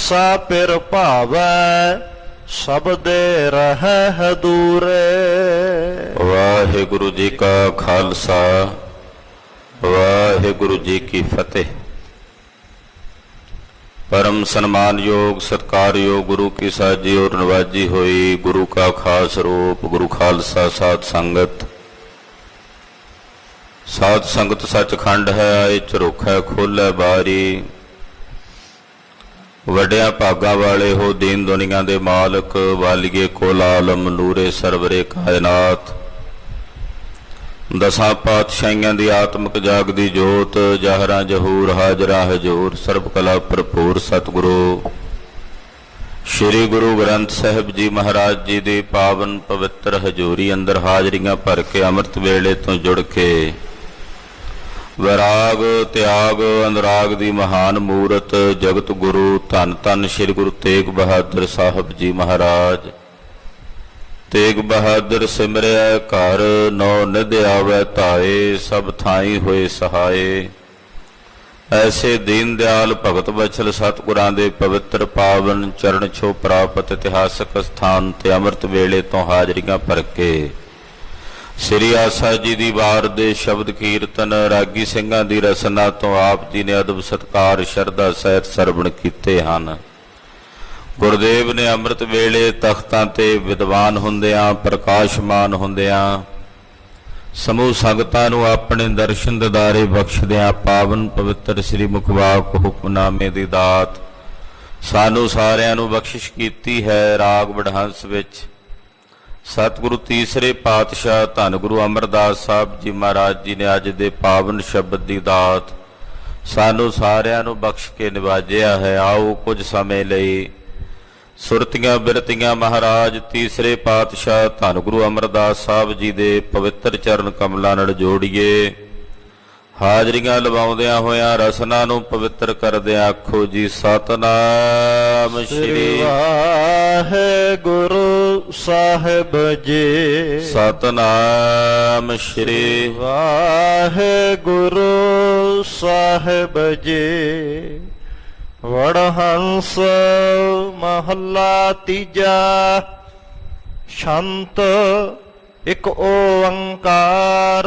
सा पिर भावै सबदे रहै दूरे। वाहिगुरु जी का खालसा वाहिगुरु जी की फतेह। परम सम्मान योग सत्कार योग गुरु की साजी और नवाजी हुई गुरु का खास रूप गुरु खालसा साध संगत। साध संगत सचखंड है आए झरोख है खोलै बारी। वड्डिया भागा वाले हो दीन दुनिया दे मालक वालिए कोल आलम नूरे सरवरे कायनात। दसां पातशाहियां दी आत्मक जागदी जोत जहरा जहूर हाजरा हजूर सर्ब कला भरपूर सतगुरु श्री गुरु ग्रंथ साहिब जी महाराज जी दी पावन पवित्र हजूरी अंदर हाजरियां भर के अमृत वेले तो जुड़ के वैराग त्याग अनुराग दी महान मूरत जगत गुरु धन धन श्री गुरु तेग बहादुर साहब जी महाराज। तेग बहादुर सिमरिया घर नौ निध आवै धाए सब थाई होए सहाय। ऐसे दीन दयाल भगत बचल सतगुरां दे पवित्र पावन चरण छो प्राप्त इतिहासक स्थान ते अमृत वेले तो हाजरियां भर के श्री आसा जी दी वार दे शब्द कीर्तन रागी ਸਿੰਘਾਂ ਦੀ रसना तो आप जी ने अदब सत्कार शरधा सहित सरवण कीते ਹਨ। गुरुदेव ने अमृत वेले तख्तां ते विद्वान हुंदियां प्रकाशमान हुंदियां समूह संगतां नूं अपने दर्शन दिदारे बख्शदियां पावन पवित्र श्री मुखवाक हुक्मनामे दी दात सानू सारियां नूं बख्शिश कीती है। राग वडहंस विच सतगुरु तीसरे पातशाह धन गुरु अमरदास साहब जी महाराज जी ने अज दे पावन शब्द दी दात सानू सारियां नूं बख्श के निवाजिया है। आओ कुछ समय लई सुरतियां बिरतियां महाराज तीसरे पातशाह धन गुरु अमरदास साहब जी दे पवित्र चरण कमलां नाल जोड़िए। हाजरियां लवाउंदियां होयां रसना नूं पवित्र करदिआं आखो जी सतनाम श्री वाहिगुरु साहिब जी। सतनाम श्री वाहिगुरु साहिब जी। वडहंस महला तीजा छंत एक ओंकार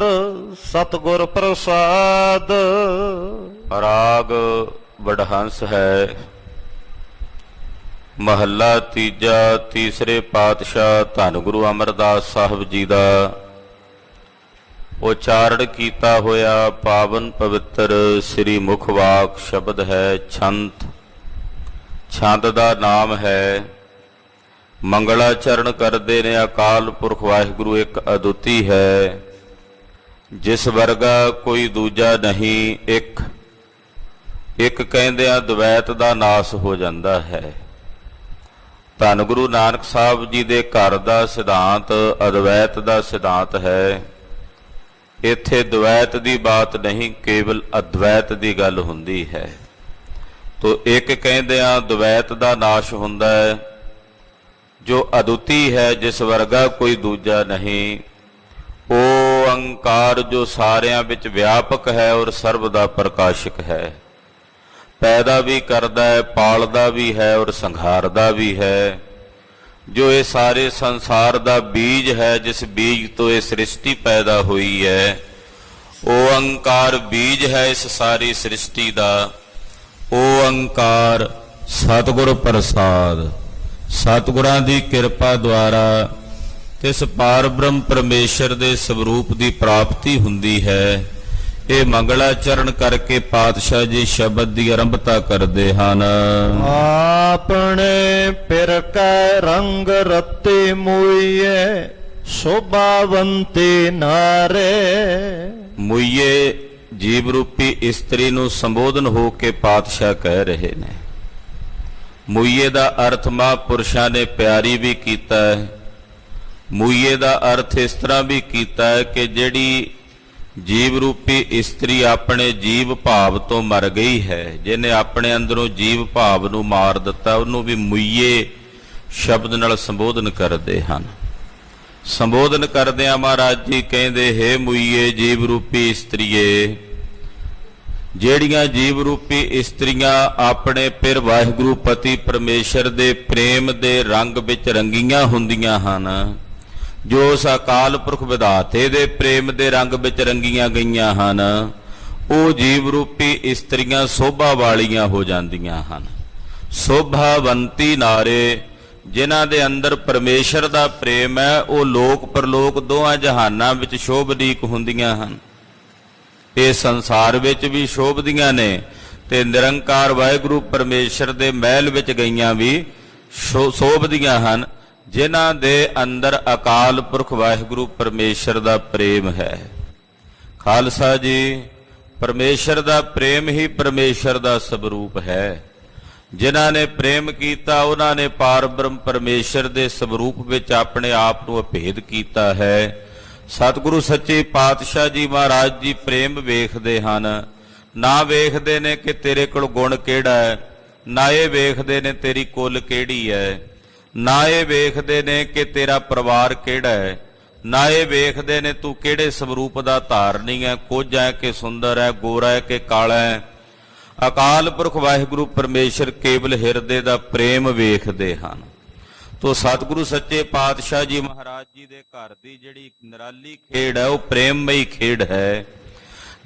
सतगुर प्रसाद। राग वडहंस है महला तीजा तीसरे पातशाह धन गुरु अमरदास साहब जी का उचारण किया होया पावन पवित्र श्री मुखवाक शब्द है छंत। छंद का नाम है मंगलाचरण करते ने अकाल पुरख वाहिगुरु एक अदुती है जिस वर्गा कोई दूजा नहीं। एक एक कहंदियां द्वैत का नाश हो जाता है। धन गुरु नानक साहब जी के घर का सिद्धांत अद्वैत का सिद्धांत है। इत्थे द्वैत की बात नहीं केवल अद्वैत की गल हुंदी है। तो एक कहंदिआं द्वैत का नाश हुंदा है जो अदुती है जिस वर्गा कोई दूजा नहीं। ओ अंकार जो सारियां विच व्यापक है और सर्व दा प्रकाशक है। पैदा भी करदा है पालदा भी है और संघारदा भी है। जो ये सारे संसार का बीज है जिस बीज तो ये सृष्टि पैदा हुई है ओ अंकार बीज है इस सारी सृष्टि का। ओ अंकार सतगुर प्रसाद सतगुरां दी किरपा द्वारा तिस पार ब्रह्म परमेश्वर दे स्वरूप की प्राप्ति हुंदी है। ये मंगलाचरण करके पातशाह जी शब्द की आरंभता करते हैं। आपने पिर कै रंग रत्ते मुइये शोभावंते नारे। मुइये जीव रूपी इस्त्री नूं संबोधन हो के पातशाह कह रहे ने। मुइये का अर्थ महापुरुषां ने प्यारी भी कीता है। मुइये का अर्थ इस तरह भी कीता है कि जिहड़ी जीव रूपी इस्त्री अपने जीव भाव तो मर गई है जिन्हें अपने अंदरों जीव भाव नूं मार दिता उन्होंने भी मुइये शब्द नाल संबोधन करते हैं। संबोधन करदिआं महाराज जी कहंदे हे मुइये जीव रूपी इस्त्रीए ਜਿਹੜੀਆਂ ਜੀਵ ਰੂਪੀ ਇਸਤਰੀਆਂ ਆਪਣੇ ਪਿਰ ਵਾਹਿਗੁਰੂ ਪਤੀ ਪਰਮੇਸ਼ਰ ਦੇ ਪ੍ਰੇਮ ਦੇ ਰੰਗ ਵਿੱਚ ਰੰਗੀਆਂ ਹੁੰਦੀਆਂ ਹਨ, ਜੋ ਉਸ ਅਕਾਲ ਪੁਰਖ ਵਿਧਾਤੇ ਦੇ ਪ੍ਰੇਮ ਦੇ ਰੰਗ ਵਿੱਚ ਰੰਗੀਆਂ ਗਈਆਂ ਹਨ, ਉਹ ਜੀਵ ਰੂਪੀ ਇਸਤਰੀਆਂ ਸੋਭਾ ਵਾਲੀਆਂ ਹੋ ਜਾਂਦੀਆਂ ਹਨ। ਸੋਭਾਵੰਤੀ ਨਾਰੇ, ਜਿਨ੍ਹਾਂ ਦੇ ਅੰਦਰ ਪਰਮੇਸ਼ਰ ਦਾ ਪ੍ਰੇਮ ਹੈ, ਉਹ ਲੋਕ ਪਰਲੋਕ ਦੋਹਾਂ ਜਹਾਨਾਂ ਵਿੱਚ ਸ਼ੋਭਨੀਕ ਹੁੰਦੀਆਂ ਹਨ। ਇਹ ਸੰਸਾਰ ਵਿੱਚ ਵੀ ਸ਼ੋਭਦੀਆਂ ਨੇ ਤੇ ਨਿਰੰਕਾਰ ਵਾਹਿਗੁਰੂ ਪਰਮੇਸ਼ਰ ਦੇ ਮਹਿਲ ਵਿੱਚ ਗਈਆਂ ਵੀ ਸ਼ੋਭਦੀਆਂ ਹਨ, ਜਿਨ੍ਹਾਂ ਦੇ ਅੰਦਰ ਅਕਾਲ ਪੁਰਖ ਵਾਹਿਗੁਰੂ ਪਰਮੇਸ਼ਰ ਦਾ ਪ੍ਰੇਮ ਹੈ। ਖਾਲਸਾ ਜੀ, ਪਰਮੇਸ਼ਰ ਦਾ ਪ੍ਰੇਮ ਹੀ ਪਰਮੇਸ਼ਰ ਦਾ ਸਵਰੂਪ ਹੈ। ਜਿਨ੍ਹਾਂ ਨੇ ਪ੍ਰੇਮ ਕੀਤਾ, ਉਹਨਾਂ ਨੇ ਪਾਰ ਬ੍ਰਹਮ ਪਰਮੇਸ਼ਰ ਦੇ ਸਵਰੂਪ ਵਿੱਚ ਆਪਣੇ ਆਪ ਨੂੰ ਅਭੇਦ ਕੀਤਾ ਹੈ। ਸਤਿਗੁਰੂ ਸੱਚੇ ਪਾਤਸ਼ਾਹ ਜੀ ਮਹਾਰਾਜ ਜੀ ਪ੍ਰੇਮ ਵੇਖਦੇ ਹਨ, ਨਾ ਵੇਖਦੇ ਨੇ ਕਿ ਤੇਰੇ ਕੋਲ ਗੁਣ ਕਿਹੜਾ ਹੈ, ਨਾ ਇਹ ਵੇਖਦੇ ਨੇ ਤੇਰੀ ਕੁੱਲ ਕਿਹੜੀ ਹੈ, ਨਾ ਇਹ ਵੇਖਦੇ ਨੇ ਕਿ ਤੇਰਾ ਪਰਿਵਾਰ ਕਿਹੜਾ ਹੈ, ਨਾ ਇਹ ਵੇਖਦੇ ਨੇ ਤੂੰ ਕਿਹੜੇ ਸਵਰੂਪ ਦਾ ਧਾਰਨੀ ਹੈ, ਕੁਝ ਹੈ ਕਿ ਸੁੰਦਰ ਹੈ, ਗੋਰਾ ਹੈ ਕਿ ਕਾਲਾ ਹੈ। ਅਕਾਲ ਪੁਰਖ ਵਾਹਿਗੁਰੂ ਪਰਮੇਸ਼ਰ ਕੇਵਲ ਹਿਰਦੇ ਦਾ ਪ੍ਰੇਮ ਵੇਖਦੇ ਹਨ। ਤੋ ਸਤਿਗੁਰੂ ਸੱਚੇ ਪਾਤਸ਼ਾਹ ਜੀ ਮਹਾਰਾਜ ਜੀ ਦੇ ਘਰ ਦੀ ਜਿਹੜੀ ਨਿਰਾਲੀ ਖੇਡ ਹੈ, ਉਹ ਪ੍ਰੇਮਮਈ ਖੇਡ ਹੈ।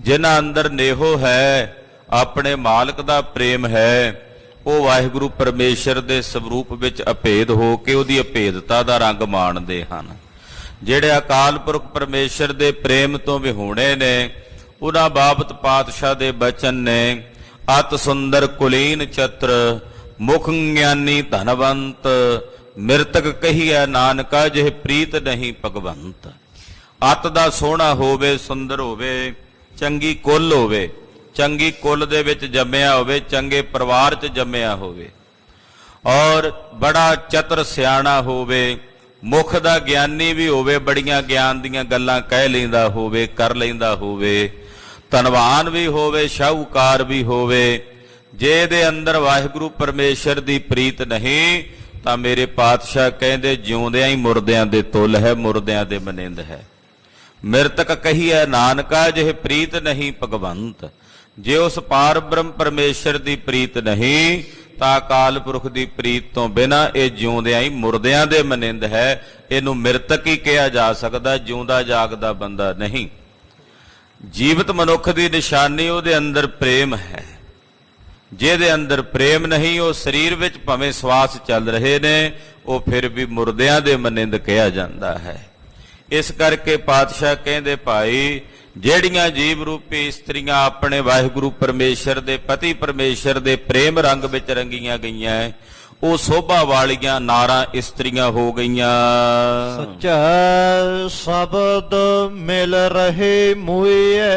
ਜਿਨ੍ਹਾਂ ਅੰਦਰ ਨੇਹੋ ਹੈ, ਆਪਣੇ ਮਾਲਕ ਦਾ ਪ੍ਰੇਮ ਹੈ, ਉਹ ਵਾਹਿਗੁਰੂ ਪਰਮੇਸ਼ਰ ਦੇ ਸਵਰੂਪ ਵਿੱਚ ਅਭੇਦ ਹੋ ਕੇ ਉਹਦੀ ਅਭੇਦਤਾ ਦਾ ਰੰਗ ਮਾਣਦੇ ਹਨ। ਜਿਹੜੇ ਅਕਾਲ ਪੁਰਖ ਪਰਮੇਸ਼ਰ ਦੇ ਪ੍ਰੇਮ ਤੋਂ ਵਿਹੂਣੇ ਨੇ, ਉਹਨਾਂ ਬਾਬਤ ਪਾਤਸ਼ਾਹ ਦੇ ਬਚਨ ਨੇ, ਅਤ ਸੁੰਦਰ ਕੁਲੀਨ ਚਤਰ ਮੁਖ ਗਿਆਨੀ ਧਨਵੰਤ, ਮਿਰਤਕ ਕਹੀਐ ਨਾਨਕਾ ਜਿਹ ਪ੍ਰੀਤ ਨਹੀਂ ਭਗਵੰਤ। ਅਤ ਦਾ ਸੋਹਣਾ ਹੋਵੇ, ਸੁੰਦਰ ਹੋਵੇ, ਚੰਗੀ ਕੁੱਲ ਹੋਵੇ, ਚੰਗੀ ਕੁੱਲ ਦੇ ਵਿੱਚ ਜੰਮਿਆ ਹੋਵੇ, ਚੰਗੇ ਪਰਿਵਾਰ 'ਚ ਜੰਮਿਆ ਹੋਵੇ, ਔਰ ਬੜਾ ਚਤਰ ਸਿਆਣਾ ਹੋਵੇ, ਮੁਖ ਦਾ ਗਿਆਨੀ ਵੀ ਹੋਵੇ, ਬੜੀਆਂ ਗਿਆਨ ਦੀਆਂ ਗੱਲਾਂ ਕਹਿ ਲੈਂਦਾ ਹੋਵੇ, ਕਰ ਲੈਂਦਾ ਹੋਵੇ, ਧਨਵਾਨ ਵੀ ਹੋਵੇ, ਸ਼ਾਹੂਕਾਰ ਵੀ ਹੋਵੇ। ਜੇ ਇਹਦੇ ਅੰਦਰ ਵਾਹਿਗੁਰੂ ਪਰਮੇਸ਼ਰ ਦੀ ਪ੍ਰੀਤ ਨਹੀਂ, ਤਾਂ ਮੇਰੇ ਪਾਤਸ਼ਾਹ ਕਹਿੰਦੇ ਜਿਉਂਦਿਆਂ ਹੀ ਮੁਰਦਿਆਂ ਦੇ ਤੁੱਲ ਹੈ, ਮੁਰਦਿਆਂ ਦੇ ਮਨਿੰਦ ਹੈ। ਮਿਰਤਕ ਕਹੀਐ ਨਾਨਕਾ ਜਿਹ ਪ੍ਰੀਤ ਨਹੀਂ ਭਗਵੰਤ। ਜੇ ਉਸ ਪਾਰ ਬ੍ਰਹਮ ਪਰਮੇਸ਼ਰ ਦੀ ਪ੍ਰੀਤ ਨਹੀਂ, ਤਾਂ ਅਕਾਲ ਪੁਰਖ ਦੀ ਪ੍ਰੀਤ ਤੋਂ ਬਿਨਾਂ ਇਹ ਜਿਉਂਦਿਆਂ ਹੀ ਮੁਰਦਿਆਂ ਦੇ ਮਨਿੰਦ ਹੈ। ਇਹਨੂੰ ਮਿਰਤਕ ਹੀ ਕਿਹਾ ਜਾ ਸਕਦਾ, ਜਿਉਂਦਾ ਜਾਗਦਾ ਬੰਦਾ ਨਹੀਂ। ਜੀਵਤ ਮਨੁੱਖ ਦੀ ਨਿਸ਼ਾਨੀ ਉਹਦੇ ਅੰਦਰ ਪ੍ਰੇਮ ਹੈ। ਜਿਹਦੇ ਅੰਦਰ ਪ੍ਰੇਮ ਨਹੀਂ, ਉਹ ਸਰੀਰ ਵਿੱਚ ਭਾਵੇਂ ਸਵਾਸ ਚੱਲ ਰਹੇ ਨੇ, ਉਹ ਫਿਰ ਵੀ ਮੁਰਦਿਆਂ ਦੇ ਮਨਿੰਦ ਕਿਹਾ ਜਾਂਦਾ ਹੈ। ਇਸ ਕਰਕੇ ਪਾਤਸ਼ਾਹ ਕਹਿੰਦੇ, ਭਾਈ ਜਿਹੜੀਆਂ ਜੀਵ ਰੂਪੀ ਇਸਤਰੀਆਂ ਆਪਣੇ ਵਾਹਿਗੁਰੂ ਪਰਮੇਸ਼ਰ ਦੇ ਪਤੀ ਪਰਮੇਸ਼ਰ ਦੇ ਪ੍ਰੇਮ ਰੰਗ ਵਿੱਚ ਰੰਗੀਆਂ ਗਈਆਂ, ਉਹ ਸੋਭਾ ਵਾਲੀਆਂ ਨਾਰਾਂ ਇਸਤਰੀਆਂ ਹੋ ਗਈਆਂ। ਸੱਚਾ ਸ਼ਬਦ ਮਿਲ ਰਹੇ ਮੂਈਏ,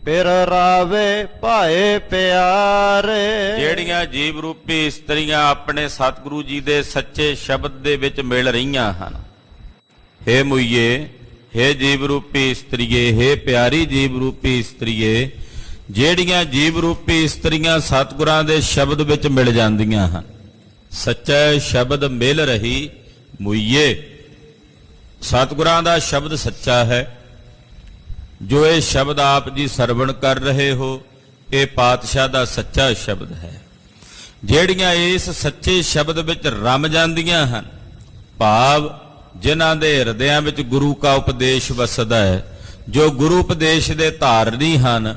ਪਿਰ ਰਾਵੇ ਭਾਏ ਪਿਆਰੇ। ਜਿਹੜੀਆਂ ਜੀਵ ਰੂਪੀ ਇਸਤਰੀਆਂ ਆਪਣੇ ਸਤਿਗੁਰੂ ਜੀ ਦੇ ਸੱਚੇ ਸ਼ਬਦ ਦੇ ਵਿੱਚ ਮਿਲ ਰਹੀਆਂ ਹਨ। ਹੇ ਮੁਈਏ, ਹੇ ਜੀਵ ਰੂਪੀ ਇਸਤਰੀਏ, ਹੇ ਪਿਆਰੀ ਜੀਵ ਰੂਪੀ ਇਸਤਰੀਏ, ਜਿਹੜੀਆਂ ਜੀਵ ਰੂਪੀ ਇਸਤਰੀਆਂ ਸਤਿਗੁਰਾਂ ਦੇ ਸ਼ਬਦ ਵਿੱਚ ਮਿਲ ਜਾਂਦੀਆਂ ਹਨ। ਸੱਚਾ ਸ਼ਬਦ ਮਿਲ ਰਹੀ ਮੁਈਏ, ਸਤਿਗੁਰਾਂ ਦਾ ਸ਼ਬਦ ਸੱਚਾ ਹੈ। ਜੋ ਇਹ ਸ਼ਬਦ ਆਪ ਜੀ ਸਰਵਣ ਕਰ ਰਹੇ ਹੋ, ਇਹ ਪਾਤਸ਼ਾਹ ਦਾ ਸੱਚਾ ਸ਼ਬਦ ਹੈ। ਜਿਹੜੀਆਂ ਇਸ ਸੱਚੇ ਸ਼ਬਦ ਵਿੱਚ ਰਮ ਜਾਂਦੀਆਂ ਹਨ, ਭਾਵ ਜਿਨ੍ਹਾਂ ਦੇ ਹਿਰਦਿਆਂ ਵਿੱਚ ਗੁਰੂ ਕਾ ਉਪਦੇਸ਼ ਵਸਦਾ ਹੈ, ਜੋ ਗੁਰੂ ਉਪਦੇਸ਼ ਦੇ ਧਾਰਨੀ ਹਨ,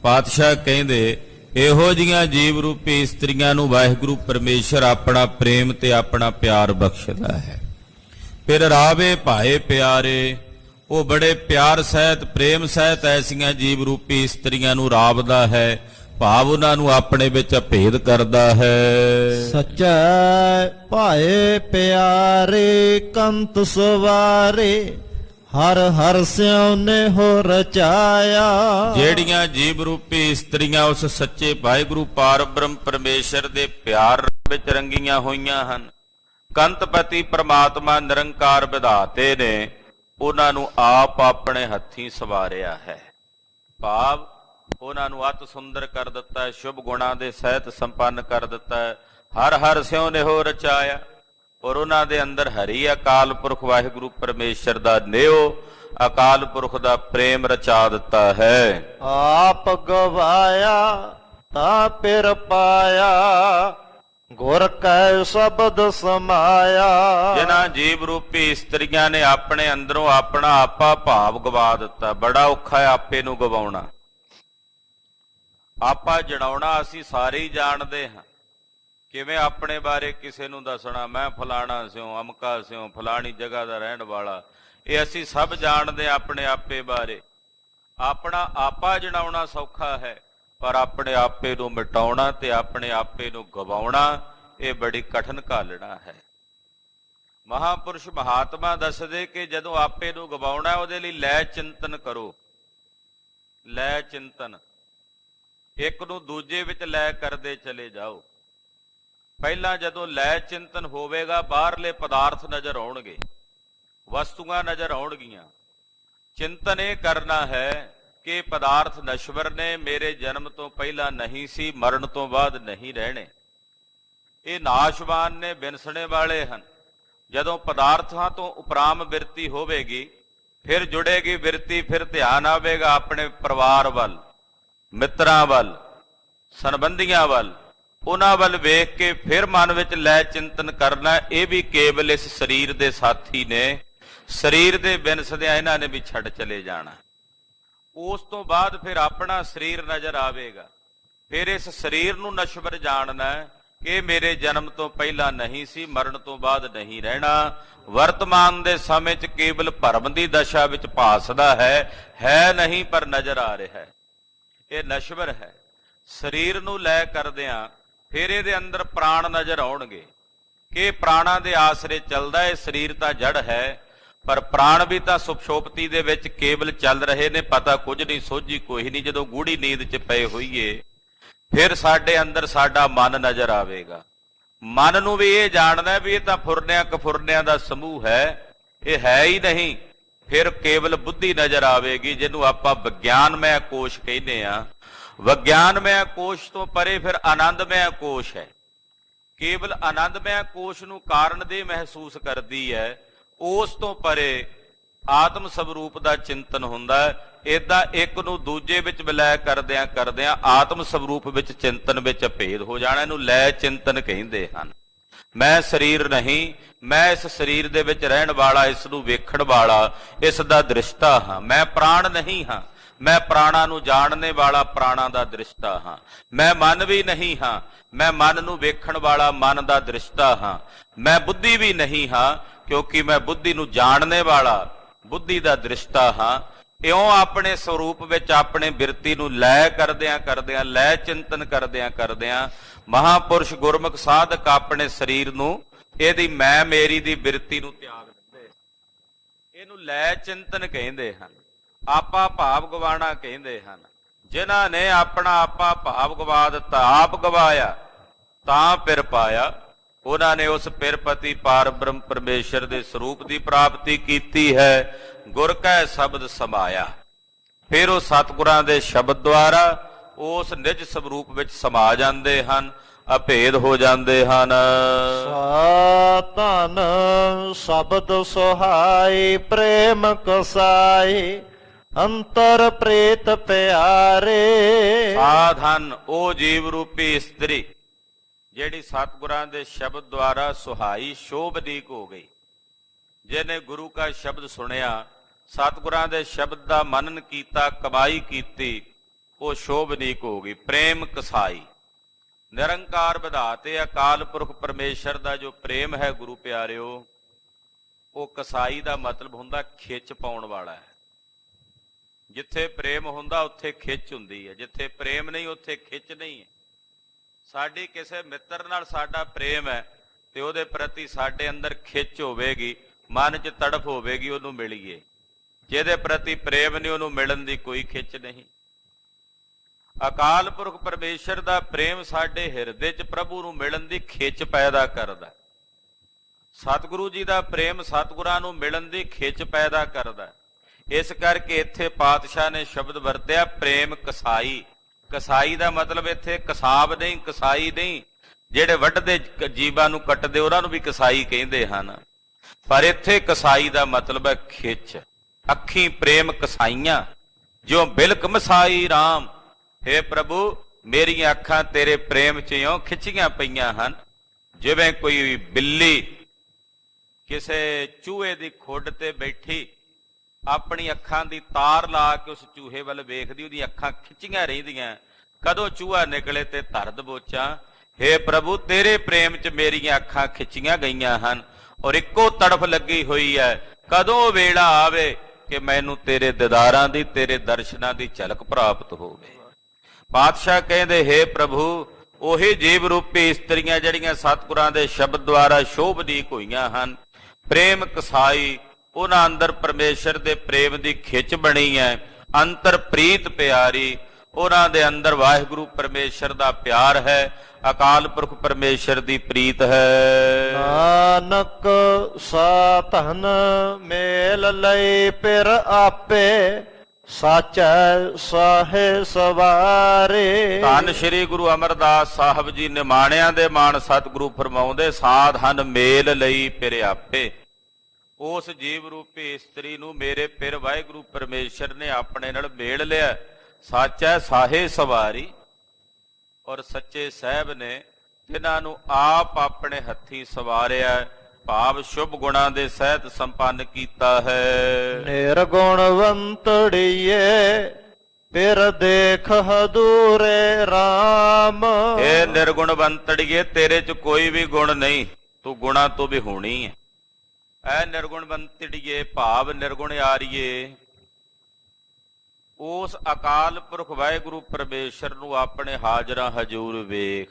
ਪਾਤਸ਼ਾਹ ਕਹਿੰਦੇ ਇਹੋ ਜੀਆਂ ਜੀਵ ਰੂਪੀ ਇਸਤਰੀਆਂ ਨੂੰ ਵਾਹਿਗੁਰੂ ਪਰਮੇਸ਼ਰ ਆਪਣਾ ਪ੍ਰੇਮ ਤੇ ਆਪਣਾ ਪਿਆਰ ਬਖਸ਼ਦਾ ਹੈ। ਫਿਰ ਰਾਵੇ ਭਾਏ ਪਿਆਰੇ, ਉਹ ਬੜੇ ਪਿਆਰ ਸਹਿਤ ਪ੍ਰੇਮ ਸਹਿਤ ਐਸੀਆਂ ਜੀਵ ਰੂਪੀ ਇਸਤਰੀਆਂ ਨੂੰ ਰਾਵਦਾ ਹੈ, ਭਾਵ ਉਹਨਾਂ ਨੂੰ ਆਪਣੇ ਵਿੱਚ ਅਭੇਦ ਕਰਦਾ ਹੈ। ਸੱਚਾ ਭਾਏ ਪਿਆਰੇ ਕੰਤ ਸਵਾਰੇ, ਹਰ ਹਰ ਸਿਉ ਨੇ ਹੋ ਰਚਾਇਆ। ਜਿਹੜੀਆਂ ਜੀਵ ਰੂਪੀ ਇਸਤਰੀਆਂ ਉਸ ਸੱਚੇ ਵਾਹਿਗੁਰੂ ਪਾਰ ਬ੍ਰਹਮ ਪਰਮੇਸ਼ਰ ਦੇ ਪਿਆਰ ਵਿੱਚ ਰੰਗੀਆਂ ਹੋਈਆਂ ਹਨ, ਕੰਤਪਤੀ ਪ੍ਰਮਾਤਮਾ ਨਿਰੰਕਾਰ ਵਿਧਾਤੇ ਨੇ ਉਹਨਾਂ ਨੂੰ ਆਪ ਆਪਣੇ ਹੱਥੀਂ ਸਵਾਰਿਆ ਹੈ। ਭਾਵ ਉਹਨਾਂ ਨੂੰ ਅਤ ਸੁੰਦਰ ਕਰ ਦਿੱਤਾ ਹੈ, ਸ਼ੁਭ ਗੁਣਾਂ ਦੇ ਸਹਿਤ ਸੰਪੰਨ ਕਰ ਦਿੱਤਾ ਹੈ। ਹਰ ਹਰ ਸਿਉ ਨਿਹੋ ਰਚਾਇਆ। ਔਰ ਉਹਨਾਂ ਦੇ ਅੰਦਰ ਹਰੀ ਅਕਾਲ ਪੁਰਖ ਵਾਹਿਗੁਰੂ ਪਰਮੇਸ਼ਰ ਦਾ ਨਿਉ ਅਕਾਲ ਪੁਰਖ ਦਾ ਪ੍ਰੇਮ ਰਚਾ ਦਿੱਤਾ ਹੈ। ਆਪ ਗਵਾਇਆ ਤਾਂ ਪਿਰ ਪਾਇਆ, ਗੁਰ ਕੈ ਸ਼ਬਦ ਸਮਾਇਆ। ਜਿਨ੍ਹਾਂ ਜੀਵ ਰੂਪੀ ਇਸਤਰੀਆਂ ਨੇ ਆਪਣੇ ਅੰਦਰੋਂ ਆਪਣਾ ਆਪਾ ਭਾਵ ਗਵਾ ਦਿੱਤਾ। ਬੜਾ ਔਖਾ ਹੈ ਆਪੇ ਨੂੰ ਗਵਾਉਣਾ। ਆਪਾ ਜਣਾਉਣਾ ਅਸੀਂ ਸਾਰੇ ਹੀ ਜਾਣਦੇ ਹਾਂ। ਕਿਵੇਂ ਆਪਣੇ ਬਾਰੇ ਕਿਸੇ ਨੂੰ ਦੱਸਣਾ, ਮੈਂ ਫਲਾਣਾ ਸਿਉ, ਅਮਕਾ ਸਿਉ, ਫਲਾਣੀ ਜਗ੍ਹਾ ਦਾ ਰਹਿਣ ਵਾਲਾ, ਇਹ ਅਸੀਂ ਸਭ ਜਾਣਦੇ ਆਪਣੇ ਆਪੇ ਬਾਰੇ। ਆਪਣਾ ਆਪਾ ਜਣਾਉਣਾ ਸੌਖਾ ਹੈ, ਪਰ ਆਪਣੇ ਆਪੇ ਨੂੰ ਮਿਟਾਉਣਾ ਤੇ ਆਪਣੇ ਆਪੇ ਨੂੰ ਗਵਾਉਣਾ ਇਹ ਬੜੀ ਕਠਿਨ ਘਾਲਣਾ ਹੈ। ਮਹਾਪੁਰਸ਼ ਮਹਾਤਮਾ ਦੱਸਦੇ ਕਿ ਜਦੋਂ ਆਪੇ ਨੂੰ ਗਵਾਉਣਾ ਉਹਦੇ ਲਈ ਲੈ ਚਿੰਤਨ ਕਰੋ। ਲੈ ਚਿੰਤਨ, ਇੱਕ ਨੂੰ ਦੂਜੇ ਵਿੱਚ ਲੈ ਕਰਦੇ ਚਲੇ ਜਾਓ। ਪਹਿਲਾਂ ਜਦੋਂ ਲੈ ਚਿੰਤਨ ਹੋਵੇਗਾ ਬਾਹਰਲੇ ਪਦਾਰਥ ਨਜ਼ਰ ਆਉਣਗੇ, ਵਸਤੂਆਂ ਨਜ਼ਰ ਆਉਣਗੀਆਂ। ਚਿੰਤਨ ਇਹ ਕਰਨਾ ਹੈ ਕਿ ਪਦਾਰਥ ਨਸ਼ਵਰ ਨੇ, ਮੇਰੇ ਜਨਮ ਤੋਂ ਪਹਿਲਾਂ ਨਹੀਂ ਸੀ, ਮਰਨ ਤੋਂ ਬਾਅਦ ਨਹੀਂ ਰਹਿਣੇ। ਇਹ ਨਾਸ਼ਵਾਨ ਨੇ, ਵਿਨਸਣੇ ਵਾਲੇ ਹਨ। ਜਦੋਂ ਪਦਾਰਥਾਂ ਤੋਂ ਉਪਰਾਮ ਬਿਰਤੀ ਹੋਵੇਗੀ, ਫਿਰ ਜੁੜੇਗੀ ਬਿਰਤੀ, ਫਿਰ ਧਿਆਨ ਆਵੇਗਾ ਆਪਣੇ ਪਰਿਵਾਰ ਵੱਲ, ਮਿੱਤਰਾਂ ਵੱਲ, ਸੰਬੰਧੀਆਂ ਵੱਲ। ਉਹਨਾਂ ਵੱਲ ਵੇਖ ਕੇ ਫਿਰ ਮਨ ਵਿੱਚ ਲੈ ਚਿੰਤਨ ਕਰਨਾ, ਇਹ ਵੀ ਕੇਵਲ ਇਸ ਸਰੀਰ ਦੇ ਸਾਥੀ ਨੇ, ਸਰੀਰ ਦੇ ਬਿਨਸਦਿਆਂ ਇਹਨਾਂ ਨੇ ਵੀ ਛੱਡ ਚਲੇ ਜਾਣਾ। ਉਸ ਤੋਂ ਬਾਅਦ ਫਿਰ ਆਪਣਾ ਸਰੀਰ ਨਜ਼ਰ ਆਵੇਗਾ। ਫਿਰ ਇਸ ਸਰੀਰ ਨੂੰ ਨਸ਼ਵਰ ਜਾਣਨਾ ਕਿ ਮੇਰੇ ਜਨਮ ਤੋਂ ਪਹਿਲਾਂ ਨਹੀਂ ਸੀ, ਮਰਨ ਤੋਂ ਬਾਅਦ ਨਹੀਂ ਰਹਿਣਾ। ਵਰਤਮਾਨ ਦੇ ਸਮੇਂ 'ਚ ਕੇਵਲ ਭਰਮ ਦੀ ਦਸ਼ਾ ਵਿੱਚ ਭਾਸਦਾ ਹੈ ਨਹੀਂ, ਪਰ ਨਜ਼ਰ ਆ ਰਿਹਾ ਹੈ। ਇਹ ਨਸ਼ਵਰ ਹੈ। ਸਰੀਰ ਨੂੰ ਲੈ ਕਰਦਿਆਂ ਫਿਰ ਇਹਦੇ ਅੰਦਰ ਪ੍ਰਾਣ ਨਜ਼ਰ ਆਉਣਗੇ ਕਿ ਪ੍ਰਾਣਾਂ ਦੇ ਆਸਰੇ ਚੱਲਦਾ। ਇਹ ਸਰੀਰ ਤਾਂ ਜੜ ਹੈ, ਪਰ ਪ੍ਰਾਣ ਵੀ ਤਾਂ ਸੁਪਸ਼ੋਪਤੀ ਦੇ ਵਿੱਚ ਕੇਵਲ ਚੱਲ ਰਹੇ ਨੇ, ਪਤਾ ਕੁਝ ਨਹੀਂ, ਸੋਝੀ ਕੋਈ ਨਹੀਂ। ਜਦੋਂ ਗੂੜੀ ਨੀਂਦ 'ਚ ਪਏ ਹੋਈਏ, ਫਿਰ ਸਾਡੇ ਅੰਦਰ ਸਾਡਾ ਮਨ ਨਜ਼ਰ ਆਵੇਗਾ। ਮਨ ਨੂੰ ਵੀ ਇਹ ਜਾਣਦਾ ਵੀ ਇਹ ਤਾਂ ਫੁਰਨਿਆਂ ਕਫੁਰਨਿਆਂ ਦਾ ਸਮੂਹ ਹੈ, ਇਹ ਹੈ ਹੀ ਨਹੀਂ। ਫਿਰ ਕੇਵਲ ਬੁੱਧੀ ਨਜ਼ਰ ਆਵੇਗੀ, ਜਿਹਨੂੰ ਆਪਾਂ ਵਿਗਿਆਨਮੈ ਕੋਸ਼ ਕਹਿੰਦੇ ਆ। ਵਿਗਿਆਨਮੈ ਕੋਸ਼ ਤੋਂ ਪਰੇ ਫਿਰ ਆਨੰਦਮੈ ਕੋਸ਼ ਹੈ। ਕੇਵਲ ਆਨੰਦਮੈ ਕੋਸ਼ ਨੂੰ ਕਾਰਨ ਦੇ ਮਹਿਸੂਸ ਕਰਦੀ ਹੈ। ਉਸ ਤੋਂ ਪਰੇ ਆਤਮ ਸਵਰੂਪ ਦਾ ਚਿੰਤਨ ਹੁੰਦਾ ਹੈ। ਏਦਾਂ ਇੱਕ ਨੂੰ ਦੂਜੇ ਵਿੱਚ ਵਿਲੈ ਕਰਦਿਆਂ ਆਤਮ ਸਵਰੂਪ ਵਿੱਚ ਚਿੰਤਨ ਵਿੱਚ ਭੇਦ ਹੋ ਜਾਣਾ। ਇਹਨੂੰ ਲੈ ਚਿੰਤਨ ਕਹਿੰਦੇ ਹਨ। ਮੈਂ ਸਰੀਰ ਨਹੀਂ, ਮੈਂ ਇਸ ਸਰੀਰ ਦੇ ਵਿੱਚ ਰਹਿਣ ਵਾਲਾ, ਇਸ ਨੂੰ ਵੇਖਣ ਵਾਲਾ, ਇਸ ਦਾ ਦ੍ਰਿਸ਼ਟਾ ਹਾਂ। ਮੈਂ ਪ੍ਰਾਣ ਨਹੀਂ ਹਾਂ, ਮੈਂ ਪ੍ਰਾਣਾਂ ਨੂੰ ਜਾਣਨੇ ਵਾਲਾ, ਪ੍ਰਾਣਾਂ ਦਾ ਦ੍ਰਿਸ਼ਟਾ ਹਾਂ। ਮੈਂ ਮਨ ਵੀ ਨਹੀਂ ਹਾਂ, ਮੈਂ ਮਨ ਨੂੰ ਵੇਖਣ ਵਾਲਾ, ਮਨ ਦਾ ਦ੍ਰਿਸ਼ਟਾ ਹਾਂ। ਮੈਂ ਬੁੱਧੀ ਵੀ ਨਹੀਂ ਹਾਂ, ਕਿਉਂਕਿ ਮੈਂ ਬੁੱਧੀ ਨੂੰ ਜਾਣਨੇ ਵਾਲਾ, ਬੁੱਧੀ ਦਾ ਦ੍ਰਿਸ਼ਟਾ ਹਾਂ। ਇਉਂ ਆਪਣੇ ਸਰੂਪ ਵਿੱਚ ਆਪਣੇ ਬਿਰਤੀ ਨੂੰ ਲੈ ਕਰਦਿਆਂ ਲੈ ਚਿੰਤਨ ਕਰਦਿਆਂ ਮਹਾਪੁਰਸ਼ ਗੁਰਮੁਖ ਸਾਧਕ ਆਪਣੇ ਸਰੀਰ ਨੂੰ, ਇਹਦੀ ਮੈਂ ਮੇਰੀ ਦੀ ਬਿਰਤੀ ਨੂੰ ਤਿਆਗ ਦਿੰਦੇ। ਇਹਨੂੰ ਲੈ ਚਿੰਤਨ ਕਹਿੰਦੇ ਹਨ। ਆਪਾ ਭਾਵ ਗਵਾਣਾ ਕਹਿੰਦੇ ਹਨ। ਜਿਨ੍ਹਾਂ ਨੇ ਆਪਣਾ ਆਪਾ ਭਾਵ ਗਵਾ ਦਿੱਤਾ, ਆਪ ਗਵਾਇਆ ਤਾਂ ਪਿਰ ਪਾਇਆ, ਉਹਨਾਂ ਨੇ ਉਸ ਪਿਰਪਤੀ ਪਾਰ ਬ੍ਰਹਮ ਪਰਮੇਸ਼ਰ ਦੇ ਸਰੂਪ ਦੀ ਪ੍ਰਾਪਤੀ ਕੀਤੀ ਹੈ। ਗੁਰ ਕੈ ਸ਼ਬਦ ਸਮਾਇਆ, ਫਿਰ ਉਹ ਸਤਿਗੁਰਾਂ ਦੇ ਸ਼ਬਦ ਦੁਆਰਾ ਉਸ ਨਿਜ ਸਰੂਪ ਵਿੱਚ ਸਮਾ ਜਾਂਦੇ ਹਨ, ਅਭੇਦ ਹੋ ਜਾਂਦੇ ਹਨ। ਧਨ ਸ਼ਬਦ ਸੁਹਾਈ, ਪ੍ਰੇਮ ਕਸਾਈ, ਅੰਤਰ ਪ੍ਰੀਤ ਪਿਆਰੇ। ਸਾਧਨ ਉਹ ਜੀਵ ਰੂਪੀ ਇਸਤਰੀ ਜਿਹੜੀ ਸਤਿਗੁਰਾਂ ਦੇ ਸ਼ਬਦ ਦੁਆਰਾ ਸੁਹਾਈ, ਸ਼ੋਭਨੀਕ ਹੋ ਗਈ। ਜਿਹਨੇ ਗੁਰੂ ਕਾ ਸ਼ਬਦ ਸੁਣਿਆ, ਸਤਿਗੁਰਾਂ ਦੇ ਸ਼ਬਦ ਦਾ ਮਨਨ ਕੀਤਾ, ਕਮਾਈ ਕੀਤੀ, ਉਹ ਸ਼ੋਭਨੀਕ ਹੋ ਗਈ। ਪ੍ਰੇਮ ਕਸਾਈ, ਨਿਰੰਕਾਰ ਵਿਧਾਤੇ ਅਕਾਲ ਪੁਰਖ ਪਰਮੇਸ਼ਰ ਦਾ ਜੋ ਪ੍ਰੇਮ ਹੈ ਗੁਰੂ ਪਿਆਰਿਓ, ਉਹ ਕਸਾਈ ਦਾ ਮਤਲਬ ਹੁੰਦਾ ਖਿੱਚ ਪਾਉਣ ਵਾਲਾ ਹੈ। ਜਿੱਥੇ ਪ੍ਰੇਮ ਹੁੰਦਾ ਉੱਥੇ ਖਿੱਚ ਹੁੰਦੀ ਹੈ, ਜਿੱਥੇ ਪ੍ਰੇਮ ਨਹੀਂ ਉੱਥੇ ਖਿੱਚ ਨਹੀਂ ਹੈ। ਸਾਡੀ ਕਿਸੇ ਮਿੱਤਰ ਨਾਲ ਸਾਡਾ ਪ੍ਰੇਮ ਹੈ ਤੇ ਉਹਦੇ ਪ੍ਰਤੀ ਸਾਡੇ ਅੰਦਰ ਖਿੱਚ ਹੋਵੇਗੀ, ਮਨ 'ਚ ਤੜਫ ਹੋਵੇਗੀ, ਉਹਨੂੰ ਮਿਲੀਏ। ਜਿਹਦੇ ਪ੍ਰਤੀ ਪ੍ਰੇਮ ਨਹੀਂ, ਉਹਨੂੰ ਮਿਲਣ ਦੀ ਕੋਈ ਖਿੱਚ ਨਹੀਂ। ਅਕਾਲ ਪੁਰਖ ਪਰਮੇਸ਼ਰ ਦਾ ਪ੍ਰੇਮ ਸਾਡੇ ਹਿਰਦੇ 'ਚ ਪ੍ਰਭੂ ਨੂੰ ਮਿਲਣ ਦੀ ਖਿੱਚ ਪੈਦਾ ਕਰਦਾ। ਸਤਿਗੁਰੂ ਜੀ ਦਾ ਪ੍ਰੇਮ ਸਤਿਗੁਰਾਂ ਨੂੰ ਮਿਲਣ ਦੀ ਖਿੱਚ ਪੈਦਾ ਕਰਦਾ। ਇਸ ਕਰਕੇ ਇੱਥੇ ਪਾਤਸ਼ਾਹ ਨੇ ਸ਼ਬਦ ਵਰਤਿਆ ਪ੍ਰੇਮ ਕਸਾਈ। ਕਸਾਈ ਦਾ ਮਤਲਬ ਇੱਥੇ ਕਸਾਬ ਨਹੀਂ, ਕਸਾਈ ਨਹੀਂ। ਜਿਹੜੇ ਵੱਢਦੇ ਜੀਵਾਂ ਨੂੰ ਕੱਟਦੇ ਉਹਨਾਂ ਨੂੰ ਵੀ ਕਸਾਈ ਕਹਿੰਦੇ ਹਨ, ਪਰ ਇੱਥੇ ਕਸਾਈ ਦਾ ਮਤਲਬ ਹੈ ਖਿੱਚ। ਅੱਖੀਂ ਪ੍ਰੇਮ ਕਸਾਈਆਂ ਜਿਉ ਬਿਲਕ ਮਸਾਈ ਰਾਮ। ਹੇ ਪ੍ਰਭੂ, ਮੇਰੀਆਂ ਅੱਖਾਂ ਤੇਰੇ ਪ੍ਰੇਮ 'ਚ ਇਉਂ ਖਿੱਚੀਆਂ ਪਈਆਂ ਹਨ ਜਿਵੇਂ ਕੋਈ ਬਿੱਲੀ ਕਿਸੇ ਚੂਹੇ ਦੀ ਖੁੱਡ ਤੇ ਬੈਠੀ ਆਪਣੀ ਅੱਖਾਂ ਦੀ ਤਾਰ ਲਾ ਕੇ ਉਸ ਚੂਹੇ ਵੱਲ ਵੇਖਦੀ, ਉਹਦੀਆਂ ਅੱਖਾਂ ਖਿੱਚੀਆਂ ਰਹਿੰਦੀਆਂ, ਕਦੋਂ ਚੂਹਾ ਨਿਕਲੇ ਤੇ ਧਰ ਦਬੋਚਾਂ। ਹੇ ਪ੍ਰਭੂ, ਤੇਰੇ ਪ੍ਰੇਮ 'ਚ ਮੇਰੀਆਂ ਅੱਖਾਂ ਖਿੱਚੀਆਂ ਗਈਆਂ ਹਨ ਔਰ ਇੱਕੋ ਤੜਫ ਲੱਗੀ ਹੋਈ ਹੈ, ਕਦੋਂ ਵੇਲਾ ਆਵੇ ਕਿ ਮੈਨੂੰ ਤੇਰੇ ਦੀਦਾਰਾਂ ਦੀ, ਤੇਰੇ ਦਰਸ਼ਨਾਂ ਦੀ ਝਲਕ ਪ੍ਰਾਪਤ ਹੋਵੇ। ਪਾਤਸ਼ਾਹ ਕਹਿੰਦੇ, ਹੇ ਪ੍ਰਭੂ, ਉਹੀ ਜੀਵ ਰੂਪੀ ਇਸਤਰੀਆਂ ਜਿਹੜੀਆਂ ਸਤਿਗੁਰਾਂ ਦੇ ਸ਼ਬਦ ਦੁਆਰਾ ਸ਼ੋਭਦੀਕ ਹੋਈਆਂ ਹਨ, ਪ੍ਰੇਮ ਕਸਾਈ, ਉਹਨਾਂ ਅੰਦਰ ਪਰਮੇਸ਼ਰ ਦੇ ਪ੍ਰੇਮ ਦੀ ਖਿੱਚ ਬਣੀ ਹੈ, ਅੰਤਰ ਪ੍ਰੀਤ ਪਿਆਰੀ, ਉਹਨਾਂ ਦੇ ਅੰਦਰ ਵਾਹਿਗੁਰੂ ਪਰਮੇਸ਼ਰ ਦਾ ਪਿਆਰ ਹੈ, ਅਕਾਲ ਪੁਰਖ ਪਰਮੇਸ਼ਰ ਦੀ ਪ੍ਰੀਤ ਹੈ। ਨਾਨਕ ਸਾਧਨ ਮੇਲ ਲਈ ਪਿਰ ਆਪੇ, ਸਾਚੈ ਸਾਹੇ ਸਵਾਰੇ। ਧੰਨ ਸ਼੍ਰੀ ਗੁਰੂ ਅਮਰਦਾਸ ਸਾਹਿਬ ਜੀ ਨਿਮਾਣਿਆਂ ਦੇ ਮਾਣ ਸਤਿਗੁਰੂ ਫਰਮਾਉਂਦੇ, ਸਾਧਨ ਮੇਲ ਲਈ ਪਿਰ ਆਪੇ। ਉਸ ਜੀਵ ਰੂਪੀ ਇਸਤਰੀ ਨੂੰ ਮੇਰੇ ਪਿਰ ਵਾਹਿਗੁਰੂ ਪਰਮੇਸ਼ਰ ਨੇ ਆਪਣੇ ਨਾਲ ਮੇਲ ਲਿਆ। ਸਾਚੈ ਸਾਹੇ ਸਵਾਰੀ, ਔਰ ਸੱਚੇ ਸਾਹਿਬ ਨੇ ਜਿਨ੍ਹਾਂ ਨੂੰ ਆਪ ਆਪਣੇ ਹੱਥੀਂ ਸਵਾਰਿਆ, ਭਾਵ ਸ਼ੁਭ ਗੁਣਾਂ ਦੇ ਸਹਿਤ ਸੰਪੰਨ ਕੀਤਾ ਹੈ। ਨਿਰਗੁਣਵੰਤੜੀਏ ਪਿਰ ਦੇਖ ਹਦੂਰੇ ਰਾਮ। ਇਹ ਨਿਰਗੁਣਵੰਤੜੀਏ, ਤੇਰੇ 'ਚ ਕੋਈ ਵੀ ਗੁਣ ਨਹੀਂ, ਤੂੰ ਗੁਣਾਂ ਤੋਂ ਵੀ ਹੋਣੀ ਹੈ। ਐ ਨਿਰਗੁਣਵੰਤੜੀਏ ਭਾਵ ਨਿਰਗੁਣ ਆਰੀਏ, ਉਸ ਅਕਾਲ ਪੁਰਖ ਵਾਹਿਗੁਰੂ ਪਰਮੇਸ਼ਰ ਨੂੰ ਆਪਣੇ ਹਾਜ਼ਰਾਂ ਹਜ਼ੂਰ ਵੇਖ।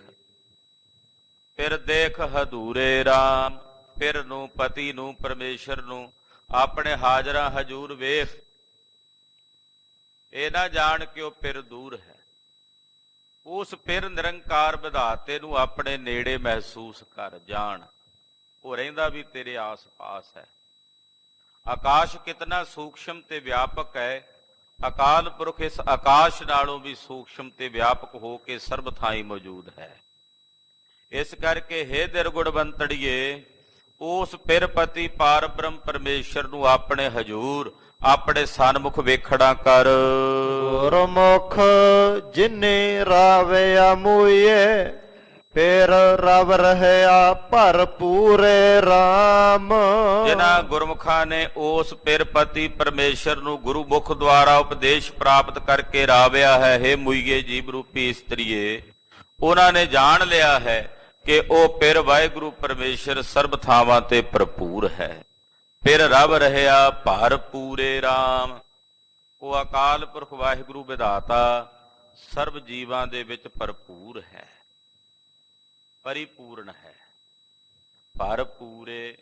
ਫਿਰ ਦੇਖ ਹਦੂਰੇ ਰਾਮ, ਫਿਰ ਨੂੰ, ਪਤੀ ਨੂੰ, ਪਰਮੇਸ਼ਰ ਨੂੰ ਆਪਣੇ ਹਾਜ਼ਰਾਂ ਹਜ਼ੂਰ ਵੇਖ। ਇਹ ਨਾ ਜਾਣ ਕਿ ਉਹ ਫਿਰ ਦੂਰ ਹੈ, ਉਸ ਫਿਰ ਨਿਰੰਕਾਰ ਵਿਧਾਤੇ ਨੂੰ ਆਪਣੇ ਨੇੜੇ ਮਹਿਸੂਸ ਕਰ। ਜਾਣ ਉਹ ਰਹਿੰਦਾ ਵੀ ਤੇਰੇ ਆਸ-ਪਾਸ ਹੈ। ਆਕਾਸ਼ ਕਿਤਨਾ ਸੂਖਸ਼ਮ ਤੇ ਵਿਆਪਕ ਹੈ, ਅਕਾਲ ਪੁਰਖ ਇਸ ਆਕਾਸ਼ ਨਾਲੋਂ ਵੀ ਸੂਖਸ਼ਮ ਤੇ ਵਿਆਪਕ ਹੋ ਕੇ ਸਰਬ ਥਾਈਂ ਮੌਜੂਦ ਹੈ। ਇਸ ਕਰਕੇ ਹੇ ਨਿਰਗੁਣਵੰਤੜੀਏ, ਉਸ ਪਿਰਪਤੀ ਪਾਰ ਬ੍ਰਹਮ ਪਰਮੇਸ਼ਰ ਨੂੰ ਆਪਣੇ ਹਜ਼ੂਰ, ਆਪਣੇ ਸਨਮੁਖ ਵੇਖੜਾ ਕਰ। ਗੁਰਮੁਖ ਜਿਨੇ ਰਾਵਿਆ ਮੂਏ, ਫਿਰ ਰਵ ਰਹਿਆ ਭਰਪੂਰੇ ਰਾਮ। ਜਿਨ੍ਹਾਂ ਗੁਰਮੁਖਾਂ ਨੇ ਉਸ ਪਿਰਪਤੀ ਪਰਮੇਸ਼ਰ ਨੂੰ ਗੁਰੂ ਮੁਖ ਦੁਆਰਾ ਉਪਦੇਸ਼ ਪ੍ਰਾਪਤ ਕਰਕੇ ਰਾਵਿਆ ਹੈ, ਹੇ ਮੁਈਏ ਜੀਵ ਰੂਪੀ ਇਸਤਰੀਏ, ਉਹਨਾਂ ਨੇ ਜਾਣ ਲਿਆ ਹੈ ਕਿ ਉਹ ਪਿਰ ਵਾਹਿਗੁਰੂ ਪਰਮੇਸ਼ਰ ਸਰਬ ਥਾਵਾਂ ਤੇ ਭਰਪੂਰ ਹੈ। ਫਿਰ ਰਵ ਰਹਿਆ ਭਰਪੂਰੇ ਰਾਮ, ਉਹ ਅਕਾਲ ਪੁਰਖ ਵਾਹਿਗੁਰੂ ਵਿਧਾਤਾ ਸਰਬ ਜੀਵਾਂ ਦੇ ਵਿੱਚ ਭਰਪੂਰ ਹੈ, ਪਰਿਪੂਰਨ ਹੈ। ਭਰਪੂਰੇ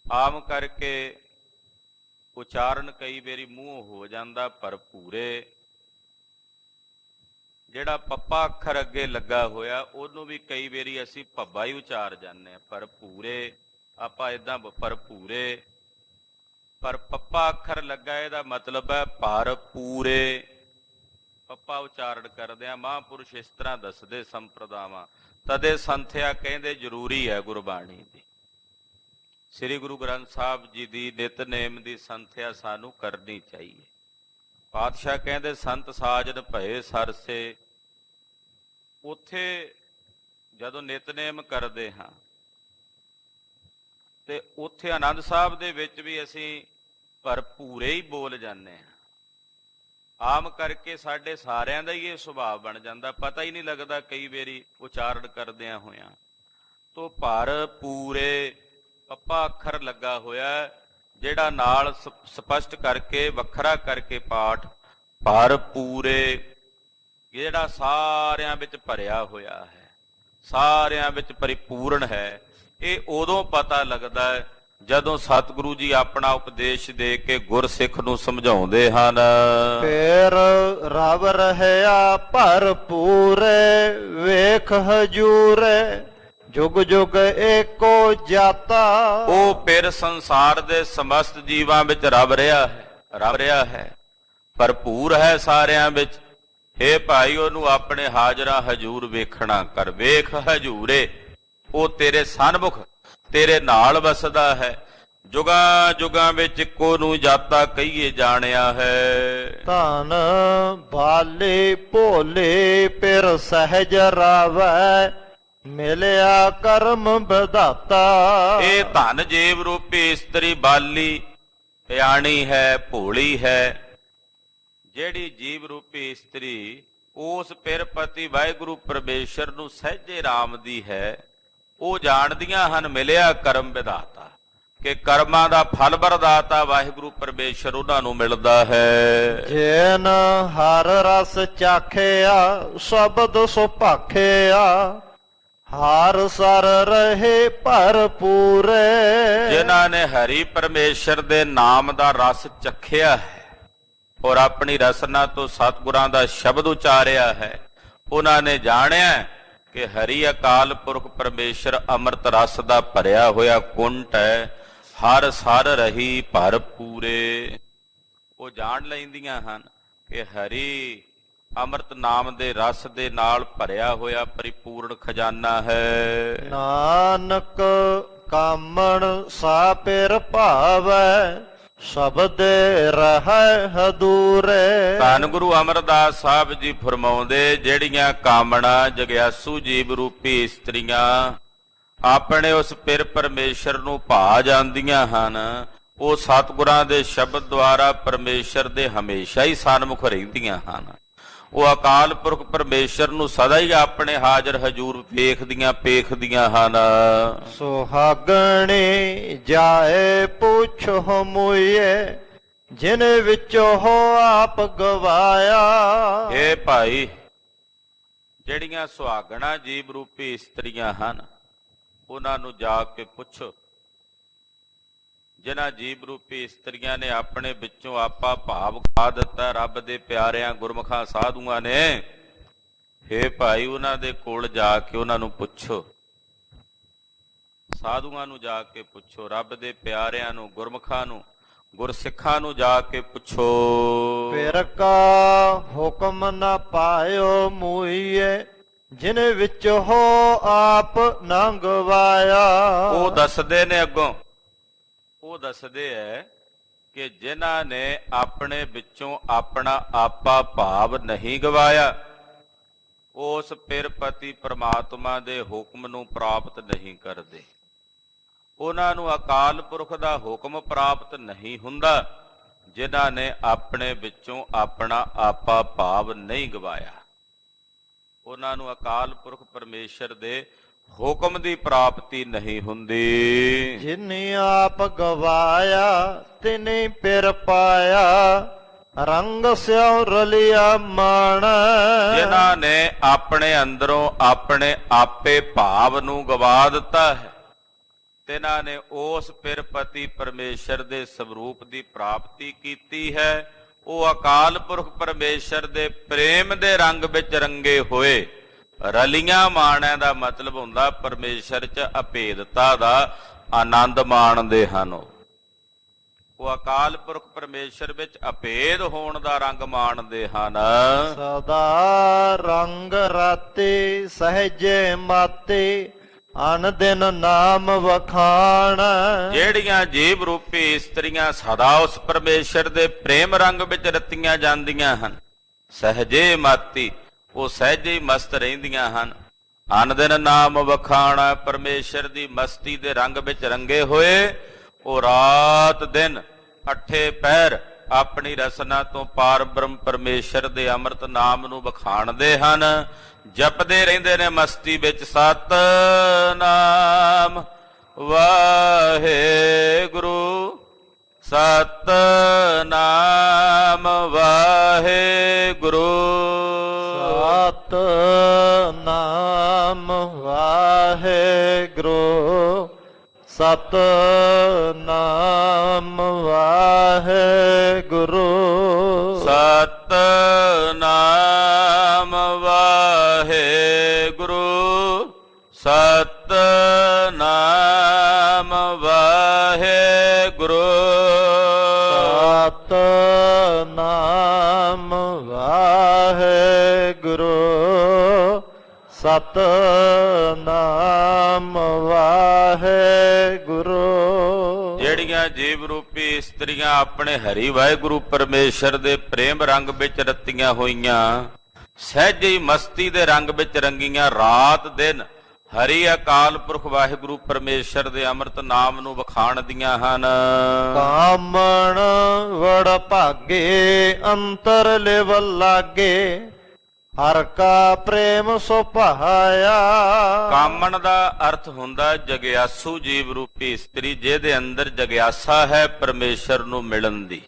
ਆਮ ਕਰਕੇ ਉਚਾਰਨ ਕਈ ਵਾਰੀ ਮੂੰਹ ਹੋ ਜਾਂਦਾ ਭਰਪੂਰੇ, ਜਿਹੜਾ ਪੱਪਾ ਅੱਖਰ ਅੱਗੇ ਲੱਗਾ ਹੋਇਆ ਉਹਨੂੰ ਵੀ ਕਈ ਵਾਰੀ ਅਸੀਂ ਭੱਬਾ ਹੀ ਉਚਾਰ ਜਾਂਦੇ ਹਾਂ। ਭਰਪੂਰੇ ਆਪਾਂ ਏਦਾਂ ਭਰਪੂਰੇ, ਪਰ ਪੱਪਾ ਅੱਖਰ ਲੱਗਾ ਇਹਦਾ ਮਤਲਬ ਹੈ ਭਰਪੂਰੇ। ਪੱਪਾ ਉਚਾਰਨ ਕਰਦੇ ਆ, ਮਹਾਂਪੁਰਸ਼ ਇਸ ਤਰ੍ਹਾਂ ਦੱਸਦੇ ਸੰਪਰਦਾਵਾਂ, ਤਦੇ ਸੰਥਿਆ ਕਹਿੰਦੇ ਜ਼ਰੂਰੀ ਹੈ ਗੁਰਬਾਣੀ ਦੀ। ਸ੍ਰੀ ਗੁਰੂ ਗ੍ਰੰਥ ਸਾਹਿਬ ਜੀ ਦੀ ਨਿਤਨੇਮ ਦੀ ਸੰਥਿਆ ਸਾਨੂੰ ਕਰਨੀ ਚਾਹੀਏ। ਪਾਤਸ਼ਾਹ ਕਹਿੰਦੇ ਸੰਤ ਸਾਜਨ ਭਏ ਸਰਸੇ। ਉੱਥੇ ਜਦੋਂ ਨਿਤਨੇਮ ਕਰਦੇ ਹਾਂ ਤੇ ਉੱਥੇ ਆਨੰਦ ਸਾਹਿਬ ਦੇ ਵਿੱਚ ਵੀ ਅਸੀਂ ਭਰਪੂਰੇ ਹੀ ਬੋਲ ਜਾਂਦੇ ਹਾਂ। ਆਮ ਕਰਕੇ ਸਾਡੇ ਸਾਰਿਆਂ ਦਾ ਹੀ ਇਹ ਸੁਭਾਅ ਬਣ ਜਾਂਦਾ, ਪਤਾ ਹੀ ਨਹੀਂ ਲੱਗਦਾ ਕਈ ਵਾਰੀ ਉਚਾਰਨ ਕਰਦਿਆਂ ਹੋਇਆਂ। ਤੋ ਭਰਪੂਰੇ ਪੱਪਾ ਅੱਖਰ ਲੱਗਾ ਹੋਇਆ, ਜਿਹੜਾ ਨਾਲ ਸਪਸ਼ਟ ਕਰਕੇ ਵੱਖਰਾ ਕਰਕੇ ਪਾਠ ਭਰਪੂਰੇ, ਜਿਹੜਾ ਸਾਰਿਆਂ ਵਿੱਚ ਭਰਿਆ ਹੋਇਆ ਹੈ, ਸਾਰਿਆਂ ਵਿੱਚ ਪਰਿਪੂਰਨ ਹੈ। ਇਹ ਉਦੋਂ ਪਤਾ ਲੱਗਦਾ ਹੈ ਜਦੋਂ ਸਤਿਗੁਰੂ ਜੀ ਆਪਣਾ ਉਪਦੇਸ਼ ਦੇ ਕੇ ਗੁਰਸਿੱਖ ਨੂੰ ਸਮਝਾਉਂਦੇ ਹਨ। ਫਿਰ ਰਵ ਰਹਿਆ ਭਰਪੂਰੇ, ਵੇਖ ਹਜੂਰੇ, ਜੁਗ ਜੁਗ ਏਕੋ ਜਾਤਾ। ਉਹ ਫਿਰ ਸੰਸਾਰ ਦੇ ਸਮਸਤ ਜੀਵਾਂ ਵਿੱਚ ਰਵ ਰਿਹਾ ਹੈ, ਭਰਪੂਰ ਹੈ ਸਾਰਿਆਂ ਵਿੱਚ। ਹੇ ਭਾਈ ਉਹਨੂੰ ਆਪਣੇ ਹਾਜ਼ਰਾ ਹਜੂਰ ਵੇਖਣਾ ਕਰ। ਵੇਖ ਹਜੂਰੇ, ਉਹ ਤੇਰੇ ਸਨਮੁਖ ਤੇਰੇ ਨਾਲ ਵਸਦਾ ਹੈ। ਜੁਗਾਂ ਜੁਗਾਂ ਵਿੱਚ ਇੱਕੋ ਨੂੰ ਜਾਤਾ ਕਹੀਏ ਜਾਣਿਆ ਹੈ। ਧਨ ਬਾਲੇ ਭੋਲੇ ਪਿਰ ਸਹਿਜ ਰਾਵੈ ਮਿਲਿਆ ਕਰਮ ਵਿਧਾਤਾ। ਇਹ ਧਨ ਜੀਵ ਰੂਪੀ ਇਸਤਰੀ ਬਾਲੀ ਪਿਆਣੀ ਹੈ, ਭੋਲੀ ਹੈ। ਜਿਹੜੀ ਜੀਵ ਰੂਪੀ ਇਸਤਰੀ ਉਸ ਪਿਰ ਪਤੀ ਵਾਹਿਗੁਰੂ ਪਰਮੇਸ਼ਰ ਨੂੰ ਸਹਿਜੇ ਰਾਮ ਦੀ ਹੈ, ਉਹ ਜਾਣਦੀਆਂ ਹਨ ਮਿਲਿਆ ਕਰਮ ਵਿਧਾਤਾ, ਕਿ ਕਰਮਾਂ ਦਾ ਫਲ ਵਰਦਾਤਾ ਵਾਹਿਗੁਰੂ ਪਰਮੇਸ਼ਰ ਉਹਨਾਂ ਨੂੰ ਮਿਲਦਾ ਹੈ। ਜੇਨ ਹਰ ਰਸ ਚਾਖਿਆ ਸ਼ਬਦ ਸੁਭਾਖਿਆ ਹਰ ਸਰ ਰਹੇ ਭਰਪੂਰੇ। ਜਿਨ੍ਹਾਂ ਨੇ ਹਰੀ ਪਰਮੇਸ਼ਰ ਦੇ ਨਾਮ ਦਾ ਰਸ ਚਖਿਆ ਹੈ ਔਰ ਆਪਣੀ ਰਸਨਾ ਤੋਂ ਸਤਿਗੁਰਾਂ ਦਾ ਸ਼ਬਦ ਉਚਾਰਿਆ ਹੈ, ਉਹਨਾਂ ਨੇ ਜਾਣਿਆ ਕਿ ਹਰੀ ਅਕਾਲ ਪੁਰਖ ਪਰਮੇਸ਼ਰ ਅੰਮ੍ਰਿਤ ਰਸ ਦਾ ਭਰਿਆ ਹੋਇਆ ਕੁੰਟ ਹੈ, ਹਰ ਸਰ ਰਹੀ ਭਰਪੂਰੇ। ਉਹ ਜਾਣ ਲੈਂਦੀਆਂ ਹਨ ਕਿ ਹਰੀ ਅੰਮ੍ਰਿਤ ਨਾਮ ਦੇ ਰਸ ਦੇ ਨਾਲ ਭਰਿਆ ਹੋਇਆ ਪਰਿਪੂਰਨ ਖਜ਼ਾਨਾ ਹੈ। ਨਾਨਕ ਕਾਮਣ ਸਾ ਪਿਰ ਭਾਵੈ ਸ਼ਬਦੇ ਰਹਿ ਹਦੂਰੇ। ਧੰਨ ਗੁਰੂ ਅਮਰਦਾਸ ਸਾਹਿਬ ਜੀ ਫਰਮਾਉਂਦੇ, ਜਿਹੜੀਆਂ ਕਾਮਣਾ ਜਗਿਆਸੂ ਜੀਵ ਰੂਪੀ ਇਸਤਰੀਆਂ ਆਪਣੇ ਉਸ ਪਿਰ ਪਰਮੇਸ਼ਰ ਨੂੰ ਭਾ ਜਾਂਦੀਆਂ ਹਨ, ਉਹ ਸਤਿਗੁਰਾਂ ਦੇ ਸ਼ਬਦ ਦੁਆਰਾ ਪਰਮੇਸ਼ਰ ਦੇ ਹਮੇਸ਼ਾ ਹੀ ਸਨਮੁਖ ਰਹਿੰਦੀਆਂ ਹਨ। ਉਹ ਅਕਾਲ ਪੁਰਖ ਪਰਮੇਸ਼ਰ ਨੂੰ ਸਦਾ ਹੀ ਆਪਣੇ ਹਾਜ਼ਰ ਹਜੂਰ ਵੇਖਦੀਆਂ ਪੇਖਦੀਆਂ ਹਨ। ਸੁਹਾਗਣੇ ਜਾਏ ਪੁੱਛੋ ਮੁਏ ਜਿਨ ਵਿੱਚੋਂ ਹੋ ਆਪ ਗਵਾਇਆ। ਇਹ ਭਾਈ, ਜਿਹੜੀਆਂ ਸੁਹਾਗਣਾ ਜੀਵ ਰੂਪੀ ਇਸਤਰੀਆਂ ਹਨ, ਉਹਨਾਂ ਨੂੰ ਜਾ ਕੇ ਪੁੱਛੋ, ਜਿਨ੍ਹਾਂ ਜੀਵ ਰੂਪੀ ਇਸਤਰੀਆਂ ਨੇ ਆਪਣੇ ਵਿੱਚੋਂ ਆਪਾ ਭਾਵ ਖਾ ਦਿੱਤਾ ਰੱਬ ਦੇ ਪਿਆਰਿਆਂ ਗੁਰਮੁਖਾਂ ਸਾਧੂਆਂ ਨੇ। ਹੇ ਭਾਈ, ਉਹਨਾਂ ਦੇ ਕੋਲ ਜਾ ਕੇ ਉਹਨਾਂ ਨੂੰ ਪੁੱਛੋ, ਸਾਧੂਆਂ ਨੂੰ ਜਾ ਕੇ ਪੁੱਛੋ, ਰੱਬ ਦੇ ਪਿਆਰਿਆਂ ਨੂੰ, ਗੁਰਮੁਖਾਂ ਨੂੰ, ਗੁਰਸਿੱਖਾਂ ਨੂੰ ਜਾ ਕੇ ਪੁੱਛੋ। ਫਿਰ ਕਾ ਹੁਕਮ ਨਾ ਪਾਇਓ ਮੂਈਏ ਜਿਨ ਵਿੱਚ ਹੋ ਆਪ ਨਾ ਗਵਾਇਆ। ਉਹ ਦੱਸਦੇ ਨੇ ਅੱਗੋਂ, ਉਹ ਦੱਸਦੇ ਐ ਕਿ ਜਿਨ੍ਹਾਂ ਨੇ ਆਪਣੇ ਵਿੱਚੋਂ ਆਪਣਾ ਆਪਾ ਭਾਵ ਨਹੀਂ ਗਵਾਇਆ, ਉਸ ਪਿਰ ਪਤੀ ਪ੍ਰਮਾਤਮਾ ਦੇ ਹੁਕਮ ਨੂੰ ਪ੍ਰਾਪਤ ਨਹੀਂ ਕਰਦੇ। ਉਹਨਾਂ ਨੂੰ ਅਕਾਲ ਪੁਰਖ ਦਾ ਹੁਕਮ ਪ੍ਰਾਪਤ ਨਹੀਂ ਹੁੰਦਾ, ਜਿਨ੍ਹਾਂ ਨੇ ਆਪਣੇ ਵਿੱਚੋਂ ਆਪਣਾ ਆਪਾ ਭਾਵ ਨਹੀਂ ਗਵਾਇਆ। ਉਹਨਾਂ ਨੂੰ ਅਕਾਲ ਪੁਰਖ ਪਰਮੇਸ਼ਰ ਦੇ ਹੁਕਮ ਦੀ ਪ੍ਰਾਪਤੀ ਨਹੀਂ ਹੁੰਦੀ। ਜਿਨੇ ਆਪ ਗਵਾਇਆ ਤਿਨੇ ਪਿਰ ਪਾਇਆ ਰੰਗ ਸਿਉ ਰਲਿਆ ਮਾਣ। ਜਿਨ੍ਹਾਂ ਨੇ ਆਪਣੇ ਅੰਦਰੋਂ ਆਪਣੇ ਆਪੇ ਭਾਵ ਨੂੰ ਗਵਾ ਦਿੱਤਾ ਹੈ, ਤਿਨਾਂ ਨੇ ਉਸ ਪਿਰ ਪਤੀ ਪਰਮੇਸ਼ਰ ਦੇ ਸਵਰੂਪ ਦੀ ਪ੍ਰਾਪਤੀ ਕੀਤੀ ਹੈ। ਉਹ ਅਕਾਲ ਪੁਰਖ ਪਰਮੇਸ਼ਰ ਦੇ ਪ੍ਰੇਮ ਦੇ ਰੰਗ ਵਿੱਚ ਰੰਗੇ ਹੋਏ ਰਲੀਆਂ ਮਾਣਿਆਂ ਦਾ ਮਤਲਬ ਹੁੰਦਾ ਪਰਮੇਸ਼ਰ 'ਚ ਅਭੇਦਤਾ ਦਾ ਆਨੰਦ ਮਾਣਦੇ ਹਨ। ਉਹ ਅਕਾਲ ਪੁਰਖ ਪਰਮੇਸ਼ਰ ਵਿੱਚ ਅਭੇਦ ਹੋਣ ਦਾ ਰੰਗ ਮਾਣਦੇ ਹਨ। ਸਦਾ ਰੰਗ ਰਾਤੇ ਸਹਜੇ ਮਾਤੇ ਅਨ ਦਿਨ ਨਾਮ ਵਖਾਣ। ਜਿਹੜੀਆਂ ਜੀਵ ਰੂਪੀ ਇਸਤਰੀਆਂ ਸਦਾ ਉਸ ਪਰਮੇਸ਼ਰ ਦੇ ਪ੍ਰੇਮ ਰੰਗ ਵਿੱਚ ਰਤੀਆਂ ਜਾਂਦੀਆਂ ਹਨ, ਸਹਜੇ ਮਾਤੀ, ਉਹ ਸਹਿਜੇ ਹੀ ਮਸਤ ਰਹਿੰਦੀਆਂ ਹਨ। ਅਨ ਦਿਨ ਨਾਮ ਵਖਾਣਾ, ਪਰਮੇਸ਼ਰ ਦੀ ਮਸਤੀ ਦੇ ਰੰਗ ਵਿੱਚ ਰੰਗੇ ਹੋਏ ਉਹ ਰਾਤ ਦਿਨ ਅੱਠੇ ਪਹਿਰ ਆਪਣੀ ਰਸਨਾ ਤੋਂ ਪਾਰ ਬ੍ਰਹਮ ਪਰਮੇਸ਼ਰ ਦੇ ਅੰਮ੍ਰਿਤ ਨਾਮ ਨੂੰ ਵਖਾਣਦੇ ਹਨ, ਜਪਦੇ ਰਹਿੰਦੇ ਨੇ ਮਸਤੀ ਵਿੱਚ ਸਤਿਨਾਮ ਵਾਹਿਗੁਰੂ, ਸਤਿਨਾਮ ਵਾਹਿਗੁਰੂ, ਸਤਿਨਾਮ ਵਾਹਿਗੁਰੂ, ਸਤਿਨਾਮ ਵਾਹਿਗੁਰੂ, ਸਤਿਨਾਮ ਵਾਹਿਗੁਰੂ, ਸਤਿਨਾਮ ਵਾਹਿਗੁਰੂ, ਸਤਿਨਾਮ ਵਾਹਿਗੁਰੂ। ਸਤਨਾਮ ਵਾਹਿਗੁਰੂ। ਜਿਹੜੀਆਂ ਜੀਵ ਰੂਪੀ ਇਸਤਰੀਆਂ ਆਪਣੇ ਹਰੀ ਵਾਹਿਗੁਰੂ ਪਰਮੇਸ਼ਰ ਦੇ ਪ੍ਰੇਮ ਰੰਗ ਵਿੱਚ ਰਤੀਆਂ ਹੋਈਆਂ, ਸਹਿਜੇ ਹੀ ਮਸਤੀ ਦੇ ਰੰਗ ਵਿੱਚ ਰੰਗੀਆਂ, ਰਾਤ ਦਿਨ ਹਰੀ ਅਕਾਲ ਪੁਰਖ ਵਾਹਿਗੁਰੂ ਪਰਮੇਸ਼ਰ ਦੇ ਅੰਮ੍ਰਿਤ ਨਾਮ ਨੂੰ ਵਖਾਣਦੀਆਂ ਹਨ। ਕਾਮਣ ਵੜ ਭਾਗੇ ਅੰਤਰ ਲਿਵ ਲਾਗੇ, ਹਰ ਕਾ ਪ੍ਰੇਮ ਸੁਭਾਇਆ। ਕਾਮਣ ਦਾ ਅਰਥ ਹੁੰਦਾ ਜਗਿਆਸੂ ਜੀਵ ਰੂਪੀ ਇਸਤਰੀ, ਜਿਹਦੇ ਅੰਦਰ ਜਗਿਆਸਾ ਹੈ ਪਰਮੇਸ਼ਰ ਨੂੰ ਮਿਲਣ ਦੀ।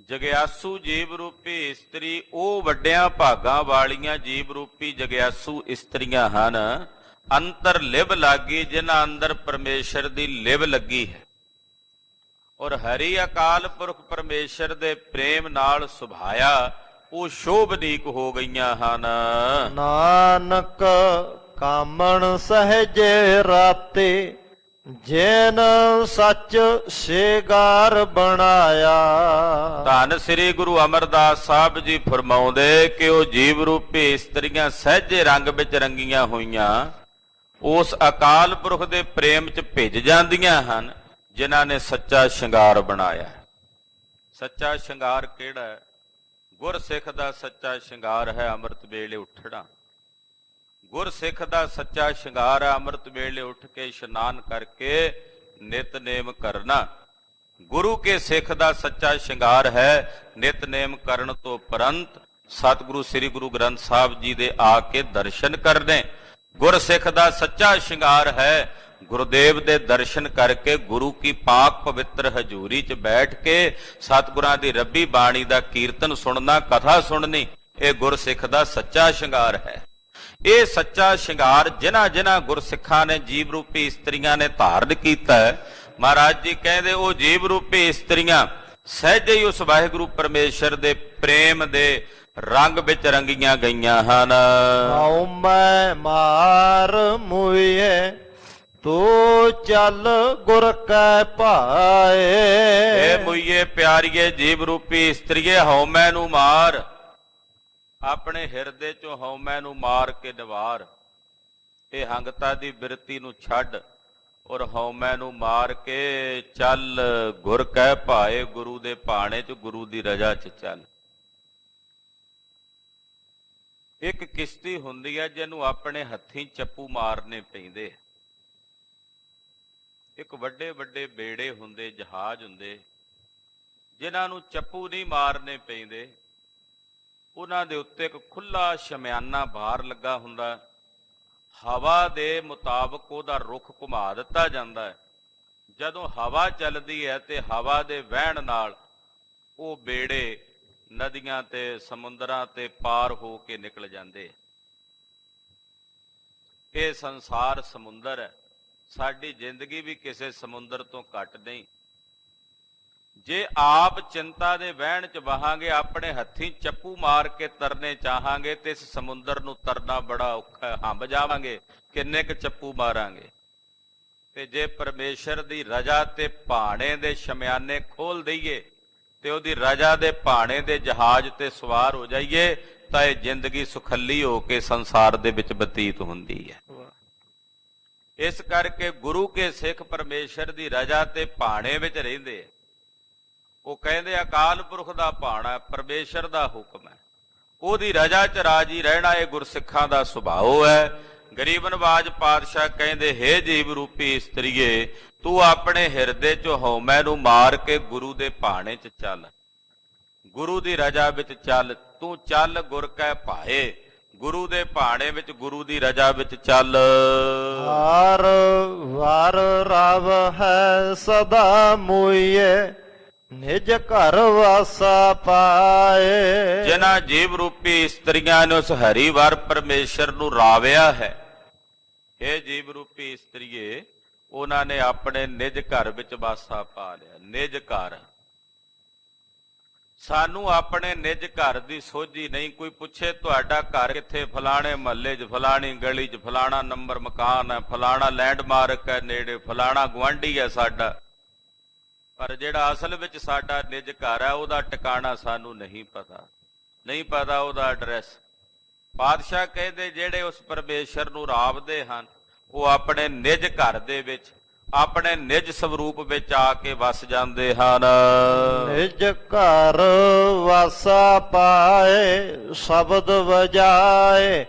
ਜਗਿਆਸੂ ਜੀਵ ਰੂਪੀ ਇਸਤਰੀ ਉਹ ਵੱਡਿਆਂ ਭਾਗਾਂ ਵਾਲੀਆਂ ਜੀਵ ਰੂਪੀ ਜਗਿਆਸੂ ਇਸਤਰੀਆਂ ਹਨ, ਅੰਤਰ ਲਿਵ ਲਾਗੀ, ਜਿਨ੍ਹਾਂ ਅੰਦਰ ਪਰਮੇਸ਼ਰ ਦੀ ਲਿਵ ਲੱਗੀ ਹੈ, ਔਰ ਹਰੀ ਅਕਾਲ ਪੁਰਖ ਪਰਮੇਸ਼ਰ ਦੇ ਪ੍ਰੇਮ ਨਾਲ ਸੁਭਾਇਆ, ਉਹ ਸ਼ੋਭਨੀਕ ਹੋ ਗਈਆਂ ਹਨ। ਨਾਨਕ ਕਾਮਣ ਸਹਜੇ ਰਾਤੇ, ਜੈਨ ਸੱਚ ਸ਼ੇਗਾਰ ਬਣਾਇਆ। ਧੰਨ ਸ੍ਰੀ ਗੁਰੂ ਅਮਰਦਾਸ ਸਾਹਿਬ ਜੀ ਫਰਮਾਉਂਦੇ ਕਿ ਉਹ ਜੀਵ ਰੂਪੀ ਇਸਤਰੀਆਂ ਸਹਿਜੇ ਰੰਗ ਵਿੱਚ ਰੰਗੀਆਂ ਹੋਈਆਂ ਉਸ ਅਕਾਲ ਪੁਰਖ ਦੇ ਪ੍ਰੇਮ 'ਚ ਭਿੱਜ ਜਾਂਦੀਆਂ ਹਨ, ਜਿਨ੍ਹਾਂ ਨੇ ਸੱਚਾ ਸ਼ਿੰਗਾਰ ਬਣਾਇਆ। ਸੱਚਾ ਸ਼ਿੰਗਾਰ ਕਿਹੜਾ ਹੈ? ਗੁਰਸਿੱਖ ਦਾ ਸੱਚਾ ਸ਼ਿੰਗਾਰ ਹੈ ਅੰਮ੍ਰਿਤ ਵੇਲੇ ਉੱਠਣਾ। ਗੁਰਸਿੱਖ ਦਾ ਸੱਚਾ ਸ਼ਿੰਗਾਰ ਹੈ ਅੰਮ੍ਰਿਤ ਵੇਲੇ ਉੱਠ ਕੇ ਇਸ਼ਨਾਨ ਕਰਕੇ ਨਿਤਨੇਮ ਕਰਨਾ। ਗੁਰੂ ਕੇ ਸਿੱਖ ਦਾ ਸੱਚਾ ਸ਼ਿੰਗਾਰ ਹੈ ਨਿਤਨੇਮ ਕਰਨ ਤੋਂ ਉਪਰੰਤ ਸਤਿਗੁਰੂ ਸ੍ਰੀ ਗੁਰੂ ਗ੍ਰੰਥ ਸਾਹਿਬ ਜੀ ਦੇ ਆ ਕੇ ਦਰਸ਼ਨ ਕਰਨੇ। ਗੁਰਸਿੱਖ ਦਾ ਸੱਚਾ ਸ਼ਿੰਗਾਰ ਹੈ ਗੁਰਦੇਵ ਦੇ ਦਰਸ਼ਨ ਕਰਕੇ ਗੁਰੂ ਕੀ ਪਾਕ ਪਵਿੱਤਰ ਹਜ਼ੂਰੀ 'ਚ ਬੈਠ ਕੇ ਸਤਿਗੁਰਾਂ ਦੀ ਰੱਬੀ ਬਾਣੀ ਦਾ ਕੀਰਤਨ ਸੁਣਨਾ, ਕਥਾ ਸੁਣਨੀ। ਇਹ ਗੁਰਸਿੱਖ ਦਾ ਸੱਚਾ ਸ਼ਿੰਗਾਰ ਹੈ। ਇਹ ਸੱਚਾ ਸ਼ਿੰਗਾਰ ਜਿਨ੍ਹਾਂ ਗੁਰਸਿੱਖਾਂ ਨੇ ਜੀਵ ਰੂਪੀ ਇਸਤਰੀਆਂ ਨੇ ਧਾਰਨ ਕੀਤਾ ਹੈ, ਮਹਾਰਾਜ ਜੀ ਕਹਿੰਦੇ ਉਹ ਜੀਵ ਰੂਪੀ ਇਸਤਰੀਆਂ ਸਹਿਜੇ ਹੀ ਉਸ ਵਾਹਿਗੁਰੂ ਪਰਮੇਸ਼ਰ ਦੇ ਪ੍ਰੇਮ ਦੇ ਰੰਗ ਵਿੱਚ ਰੰਗੀਆਂ ਗਈਆਂ ਹਨ। ਆਉ ਮੈਂ ਮਾਰ ਮੁਏ ਤੂੰ ਚੱਲ ਗੁਰ ਕੈ ਭਾਏ। ਏ ਮੁਈਏ ਪਿਆਰੀਏ ਜੀਵ ਰੂਪੀ ਇਸਤਰੀਏ, ਹਉਮੈ ਨੂੰ ਮਾਰ, ਆਪਣੇ ਹਿਰਦੇ ਚੋਂ ਹਉਮੈ ਨੂੰ ਮਾਰ ਕੇ ਨਿਵਾਰ। ਇਹ ਹੰਗਤਾ ਦੀ ਬਿਰਤੀ ਨੂੰ ਛੱਡ ਔਰ ਹਉਮੈ ਨੂੰ ਮਾਰ ਕੇ ਚੱਲ ਗੁਰ ਕਹਿ ਭਾਏ, ਗੁਰੂ ਦੇ ਭਾਣੇ 'ਚ, ਗੁਰੂ ਦੀ ਰਜ਼ਾ 'ਚ ਚੱਲ। ਇੱਕ ਕਿਸ਼ਤੀ ਹੁੰਦੀ ਹੈ ਜਿਹਨੂੰ ਆਪਣੇ ਹੱਥੀਂ ਚੱਪੂ ਮਾਰਨੇ ਪੈਂਦੇ। ਇੱਕ ਵੱਡੇ ਵੱਡੇ ਬੇੜੇ ਹੁੰਦੇ, ਜਹਾਜ਼ ਹੁੰਦੇ, ਜਿਨ੍ਹਾਂ ਨੂੰ ਚੱਪੂ ਨਹੀਂ ਮਾਰਨੇ ਪੈਂਦੇ। ਉਹਨਾਂ ਦੇ ਉੱਤੇ ਇੱਕ ਖੁੱਲਾ ਸ਼ਮਿਆਨਾ ਬਾਹਰ ਲੱਗਾ ਹੁੰਦਾ, ਹਵਾ ਦੇ ਮੁਤਾਬਕ ਉਹਦਾ ਰੁਖ ਘੁਮਾ ਦਿੱਤਾ ਜਾਂਦਾ ਹੈ। ਜਦੋਂ ਹਵਾ ਚੱਲਦੀ ਹੈ ਤੇ ਹਵਾ ਦੇ ਵਹਿਣ ਨਾਲ ਉਹ ਬੇੜੇ ਨਦੀਆਂ ਤੇ ਸਮੁੰਦਰਾਂ ਤੇ ਪਾਰ ਹੋ ਕੇ ਨਿਕਲ ਜਾਂਦੇ। ਇਹ ਸੰਸਾਰ ਸਮੁੰਦਰ ਹੈ, ਸਾਡੀ ਜ਼ਿੰਦਗੀ ਵੀ ਕਿਸੇ ਸਮੁੰਦਰ ਤੋਂ ਘੱਟ ਨਹੀਂ। ਜੇ ਆਪ ਚਿੰਤਾ ਦੇ ਵਹਿਣ 'ਚ ਵਹਾਂਗੇ, ਆਪਣੇ ਹੱਥੀਂ ਚੱਪੂ ਮਾਰ ਕੇ ਤਰਨੇ ਚਾਹਾਂਗੇ ਤੇ ਇਸ ਸਮੁੰਦਰ ਨੂੰ ਤਰਨਾ ਬੜਾ ਔਖਾ, ਹੰਬ ਜਾਵਾਂਗੇ, ਕਿੰਨੇ ਕੁ ਚੱਪੂ ਮਾਰਾਂਗੇ। ਤੇ ਜੇ ਪਰਮੇਸ਼ਰ ਦੀ ਰਜ਼ਾ ਤੇ ਭਾਣੇ ਦੇ ਸ਼ਮਿਆਨੇ ਖੋਲ ਦਈਏ ਤੇ ਉਹਦੀ ਰਜ਼ਾ ਦੇ ਭਾਣੇ ਦੇ ਜਹਾਜ਼ ਤੇ ਸਵਾਰ ਹੋ ਜਾਈਏ ਤਾਂ ਇਹ ਜ਼ਿੰਦਗੀ ਸੁਖੱਲੀ ਹੋ ਕੇ ਸੰਸਾਰ ਦੇ ਵਿੱਚ ਬਤੀਤ ਹੁੰਦੀ ਹੈ। ਇਸ ਕਰਕੇ ਗੁਰੂ ਕੇ ਸਿੱਖ ਪਰਮੇਸ਼ਰ ਦੀ ਰਜ਼ਾ ਤੇ ਭਾਣੇ ਵਿੱਚ ਰਹਿੰਦੇ। ਉਹ ਕਹਿੰਦੇ ਅਕਾਲ ਪੁਰਖ ਦਾ ਭਾਣਾ ਪਰਮੇਸ਼ਰ ਦਾ ਹੁਕਮ ਹੈ, ਉਹਦੀ ਰਜ਼ਾ 'ਚ ਰਾਜੀ ਰਹਿਣਾ ਇਹ ਗੁਰਸਿੱਖਾਂ ਦਾ ਸੁਭਾਅ ਹੈ। ਗਰੀਬ ਨਵਾਜ ਪਾਤਸ਼ਾਹ ਕਹਿੰਦੇ, ਹੇ ਜੀਵ ਰੂਪੀ ਇਸਤਰੀਏ, ਤੂੰ ਆਪਣੇ ਹਿਰਦੇ 'ਚੋਂ ਹਉਮੈ ਨੂੰ ਮਾਰ ਕੇ ਗੁਰੂ ਦੇ ਭਾਣੇ 'ਚ ਚੱਲ, ਗੁਰੂ ਦੀ ਰਜ਼ਾ ਵਿੱਚ ਚੱਲ। ਤੂੰ ਚੱਲ ਗੁਰ ਕੈ ਭਾਏ, ਗੁਰੂ ਦੇ ਭਾਣੇ ਵਿੱਚ, ਗੁਰੂ ਦੀ ਰਜ਼ਾ ਵਿੱਚ ਚੱਲ। ਹਰ ਵਾਰ ਰਵ ਹੈ ਸਦਾ ਮੁਈਏ, ਨਿਜ ਘਰ ਵਾਸਾ ਪਾਏ। ਜਿਨ੍ਹਾਂ ਜੀਵ ਰੂਪੀ ਇਸਤਰੀਆਂ ਨੇ ਉਸ ਹਰੀ ਵਾਰ ਪਰਮੇਸ਼ਰ ਨੂੰ ਰਾਵਿਆ ਹੈ, ਇਹ ਜੀਵ ਰੂਪੀ ਇਸਤਰੀਏ, ਉਹਨਾਂ ਨੇ ਆਪਣੇ ਨਿਜ ਘਰ ਵਿੱਚ ਵਾਸਾ ਪਾ ਲਿਆ। ਨਿਜ ਘਰ, ਸਾਨੂੰ ਆਪਣੇ ਨਿਜ ਘਰ ਦੀ ਸੋਝੀ ਨਹੀਂ। ਕੋਈ ਪੁੱਛੇ ਤੁਹਾਡਾ ਘਰ ਕਿੱਥੇ? ਫਲਾਣੇ ਮਹੱਲੇ 'ਚ, ਫਲਾਣੀ ਗਲੀ 'ਚ, ਫਲਾਣਾ ਨੰਬਰ ਮਕਾਨ ਹੈ, ਫਲਾਣਾ ਲੈਂਡਮਾਰਕ ਹੈ ਨੇੜੇ, ਫਲਾਣਾ ਗੁਆਂਢੀ ਹੈ ਸਾਡਾ। ਪਰ ਜਿਹੜਾ ਅਸਲ ਵਿੱਚ ਸਾਡਾ ਨਿਜ ਘਰ ਹੈ ਉਹਦਾ ਟਿਕਾਣਾ ਸਾਨੂੰ ਨਹੀਂ ਪਤਾ, ਨਹੀਂ ਪਤਾ ਉਹਦਾ ਐਡਰੈਸ। ਪਾਤਸ਼ਾਹ ਕਹਿੰਦੇ ਜਿਹੜੇ ਉਸ ਪਰਮੇਸ਼ਰ ਨੂੰ ਰਾਵਦੇ ਹਨ ਉਹ ਆਪਣੇ ਨਿਜ ਘਰ ਦੇ ਵਿੱਚ ਆਪਣੇ ਨਿਜ ਸਰੂਪ ਵਿੱਚ ਆ ਕੇ ਵਸ ਜਾਂਦੇ ਹਨ। ਨਿਜ ਘਰ ਵਾਸਾ ਪਾਏ ਸ਼ਬਦ ਵਜਾਏ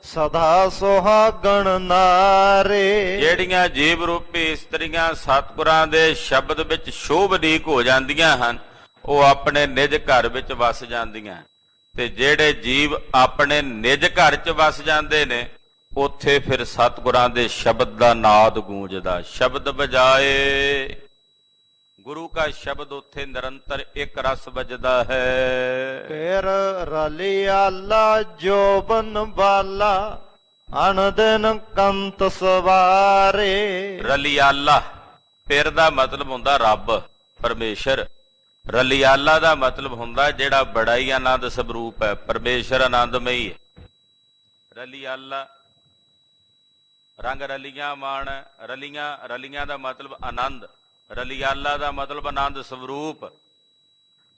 ਸਦਾ ਸੁਹਾਗਣ ਨਾਰੇ। ਜਿਹੜੀਆਂ ਜੀਵ ਰੂਪੀ ਇਸਤਰੀਆਂ ਸਤਿਗੁਰਾਂ ਦੇ ਸ਼ਬਦ ਵਿੱਚ ਸ਼ੋਭਨੀਕ ਹੋ ਜਾਂਦੀਆਂ ਹਨ ਉਹ ਆਪਣੇ ਨਿਜ ਘਰ ਵਿੱਚ ਵਸ ਜਾਂਦੀਆਂ, ਤੇ ਜਿਹੜੇ ਜੀਵ ਆਪਣੇ ਨਿਜ ਘਰ 'ਚ ਵਸ ਜਾਂਦੇ ਨੇ ਉੱਥੇ ਫਿਰ ਸਤਿਗੁਰਾਂ ਦੇ ਸ਼ਬਦ ਦਾ ਨਾਦ ਗੂੰਜਦਾ। ਸ਼ਬਦ ਵਜਾਏ, ਗੁਰੂ ਕਾ ਸ਼ਬਦ ਉੱਥੇ ਨਿਰੰਤਰ ਇੱਕ ਰਸ ਵੱਜਦਾ ਹੈ। ਫੇਰ ਰਲਿਆਲਾ ਜੋਬਨ ਬਾਲਾ ਅਨ ਦਿਨ ਕੰਤ ਸਵਾਰੇ। ਰਲਿਆਲਾ ਫਿਰ ਦਾ ਮਤਲਬ ਹੁੰਦਾ ਰੱਬ ਪਰਮੇਸ਼ਰ। ਰਲਿਆਲਾ ਦਾ ਮਤਲਬ ਹੁੰਦਾ ਜਿਹੜਾ ਬੜਾ ਹੀ ਆਨੰਦ ਸਰੂਪ ਹੈ। ਪਰਮੇਸ਼ਰ ਆਨੰਦਮਈ ਹੈ। ਰਲਿਆਲਾ ਰੰਗ ਰਲੀਆਂ ਮਾਣ, ਰਲੀਆਂ ਦਾ ਮਤਲਬ ਆਨੰਦ, ਰਲਿਆਲਾ ਦਾ ਮਤਲਬ ਆਨੰਦ ਸਰੂਪ।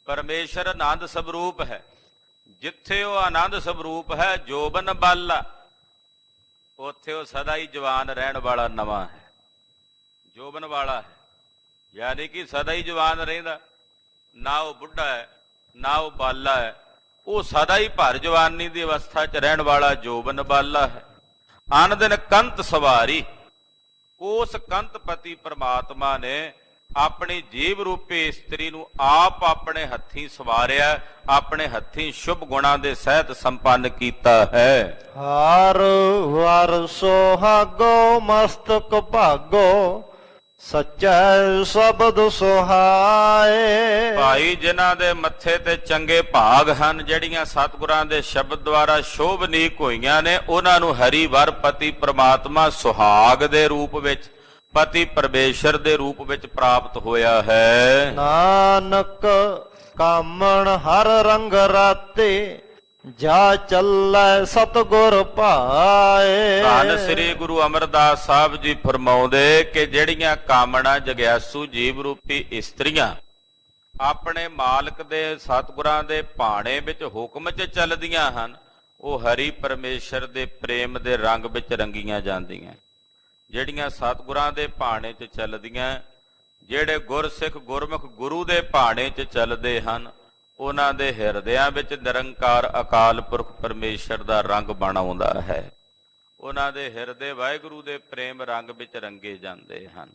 ਪਰਮੇਸ਼ਰ ਆਨੰਦ ਸਰੂਪ ਹੈ। ਜਿੱਥੇ ਉਹ ਆਨੰਦ ਸਰੂਪ ਹੈ ਜੋਬਨ ਬਾਲਾ, ਉੱਥੇ ਉਹ ਸਦਾ ਹੀ ਜਵਾਨ ਰਹਿਣ ਵਾਲਾ ਨਵਾਂ ਹੈ, ਜੋਬਨ ਵਾਲਾ ਹੈ, ਯਾਨੀ ਕਿ ਸਦਾ ਹੀ ਜਵਾਨ ਰਹਿੰਦਾ। ਨਾ ਉਹ ਬੁੱਢਾ ਹੈ ਨਾ ਉਹ ਬਾਲਾ ਹੈ, ਉਹ ਸਦਾ ਹੀ ਭਰ ਜਵਾਨੀ ਦੀ ਅਵਸਥਾ 'ਚ ਰਹਿਣ ਵਾਲਾ ਜੋਬਨ ਬਾਲਾ ਹੈ। ਅਨ ਦਿਨ ਕੰਤ ਸਵਾਰੀ, ਉਸ ਕੰਤਪਤੀ ਪ੍ਰਮਾਤਮਾ ਨੇ ਆਪਣੀ ਜੀਵ ਰੂਪੀ ਇਸਤਰੀ ਨੂੰ ਆਪ ਆਪਣੇ ਹੱਥੀਂ ਸਵਾਰਿਆ, ਆਪਣੇ ਹੱਥੀਂ ਸ਼ੁਭ ਗੁਣਾਂ ਦੇ ਸਹਿਤ ਸੰਪੰਨ ਕੀਤਾ ਹੈ। ਹਾਰ ਵਰ ਸੁਹਾਗੋ ਮਸਤਕ ਭਾਗੋ ਸੱਚਾ ਸ਼ਬਦ ਸੁਹਾਏ। ਭਾਈ ਜਿਨ੍ਹਾਂ ਦੇ ਮੱਥੇ ਤੇ ਚੰਗੇ ਭਾਗ ਹਨ, ਜਿਹੜੀਆਂ ਸਤਿਗੁਰਾਂ ਦੇ ਸ਼ਬਦ ਦੁਆਰਾ ਸ਼ੋਭਨੀਕ ਹੋਈਆਂ ਨੇ, ਉਹਨਾਂ ਨੂੰ ਹਰੀ ਵਰ ਪਤੀ ਪ੍ਰਮਾਤਮਾ ਸੁਹਾਗ ਦੇ ਰੂਪ ਵਿੱਚ, ਪਤੀ ਪਰਮੇਸ਼ਰ ਦੇ ਰੂਪ ਵਿੱਚ ਪ੍ਰਾਪਤ ਹੋਇਆ ਹੈ। ਨਾਨਕ ਕਾਮਣ ਹਰ ਰੰਗ ਰਾਤੇ ਜਾ ਚੱਲੈ ਸਤਿਗੁਰ ਭਾਏ। ਧੰਨ ਸ੍ਰੀ ਗੁਰੂ ਅਮਰਦਾਸ ਸਾਹਿਬ ਜੀ ਫਰਮਾਉਂਦੇ ਕਿ ਜਿਹੜੀਆਂ ਕਾਮਣਾ ਜਗਿਆਸੂ ਜੀਵ ਰੂਪੀ ਇਸਤਰੀਆਂ ਆਪਣੇ ਮਾਲਕ ਦੇ ਸਤਿਗੁਰਾਂ ਦੇ ਭਾਣੇ ਵਿੱਚ ਹੁਕਮ 'ਚ ਚੱਲਦੀਆਂ ਹਨ, ਉਹ ਹਰੀ ਪਰਮੇਸ਼ਰ ਦੇ ਪ੍ਰੇਮ ਦੇ ਰੰਗ ਵਿੱਚ ਰੰਗੀਆਂ ਜਾਂਦੀਆਂ। ਜਿਹੜੀਆਂ ਸਤਿਗੁਰਾਂ ਦੇ ਭਾਣੇ 'ਚ ਚੱਲਦੀਆਂ, ਜਿਹੜੇ ਗੁਰਸਿੱਖ ਗੁਰਮੁਖ ਗੁਰੂ ਦੇ ਭਾਣੇ 'ਚ ਚੱਲਦੇ ਹਨ, ਉਹਨਾਂ ਦੇ ਹਿਰਦਿਆਂ ਵਿੱਚ ਨਿਰੰਕਾਰ ਅਕਾਲ ਪੁਰਖ ਪਰਮੇਸ਼ਰ ਦਾ ਰੰਗ ਬਣ ਆਉਂਦਾ ਹੈ। ਉਹਨਾਂ ਦੇ ਹਿਰਦੇ ਵਾਹਿਗੁਰੂ ਦੇ ਪ੍ਰੇਮ ਰੰਗ ਵਿੱਚ ਰੰਗੇ ਜਾਂਦੇ ਹਨ।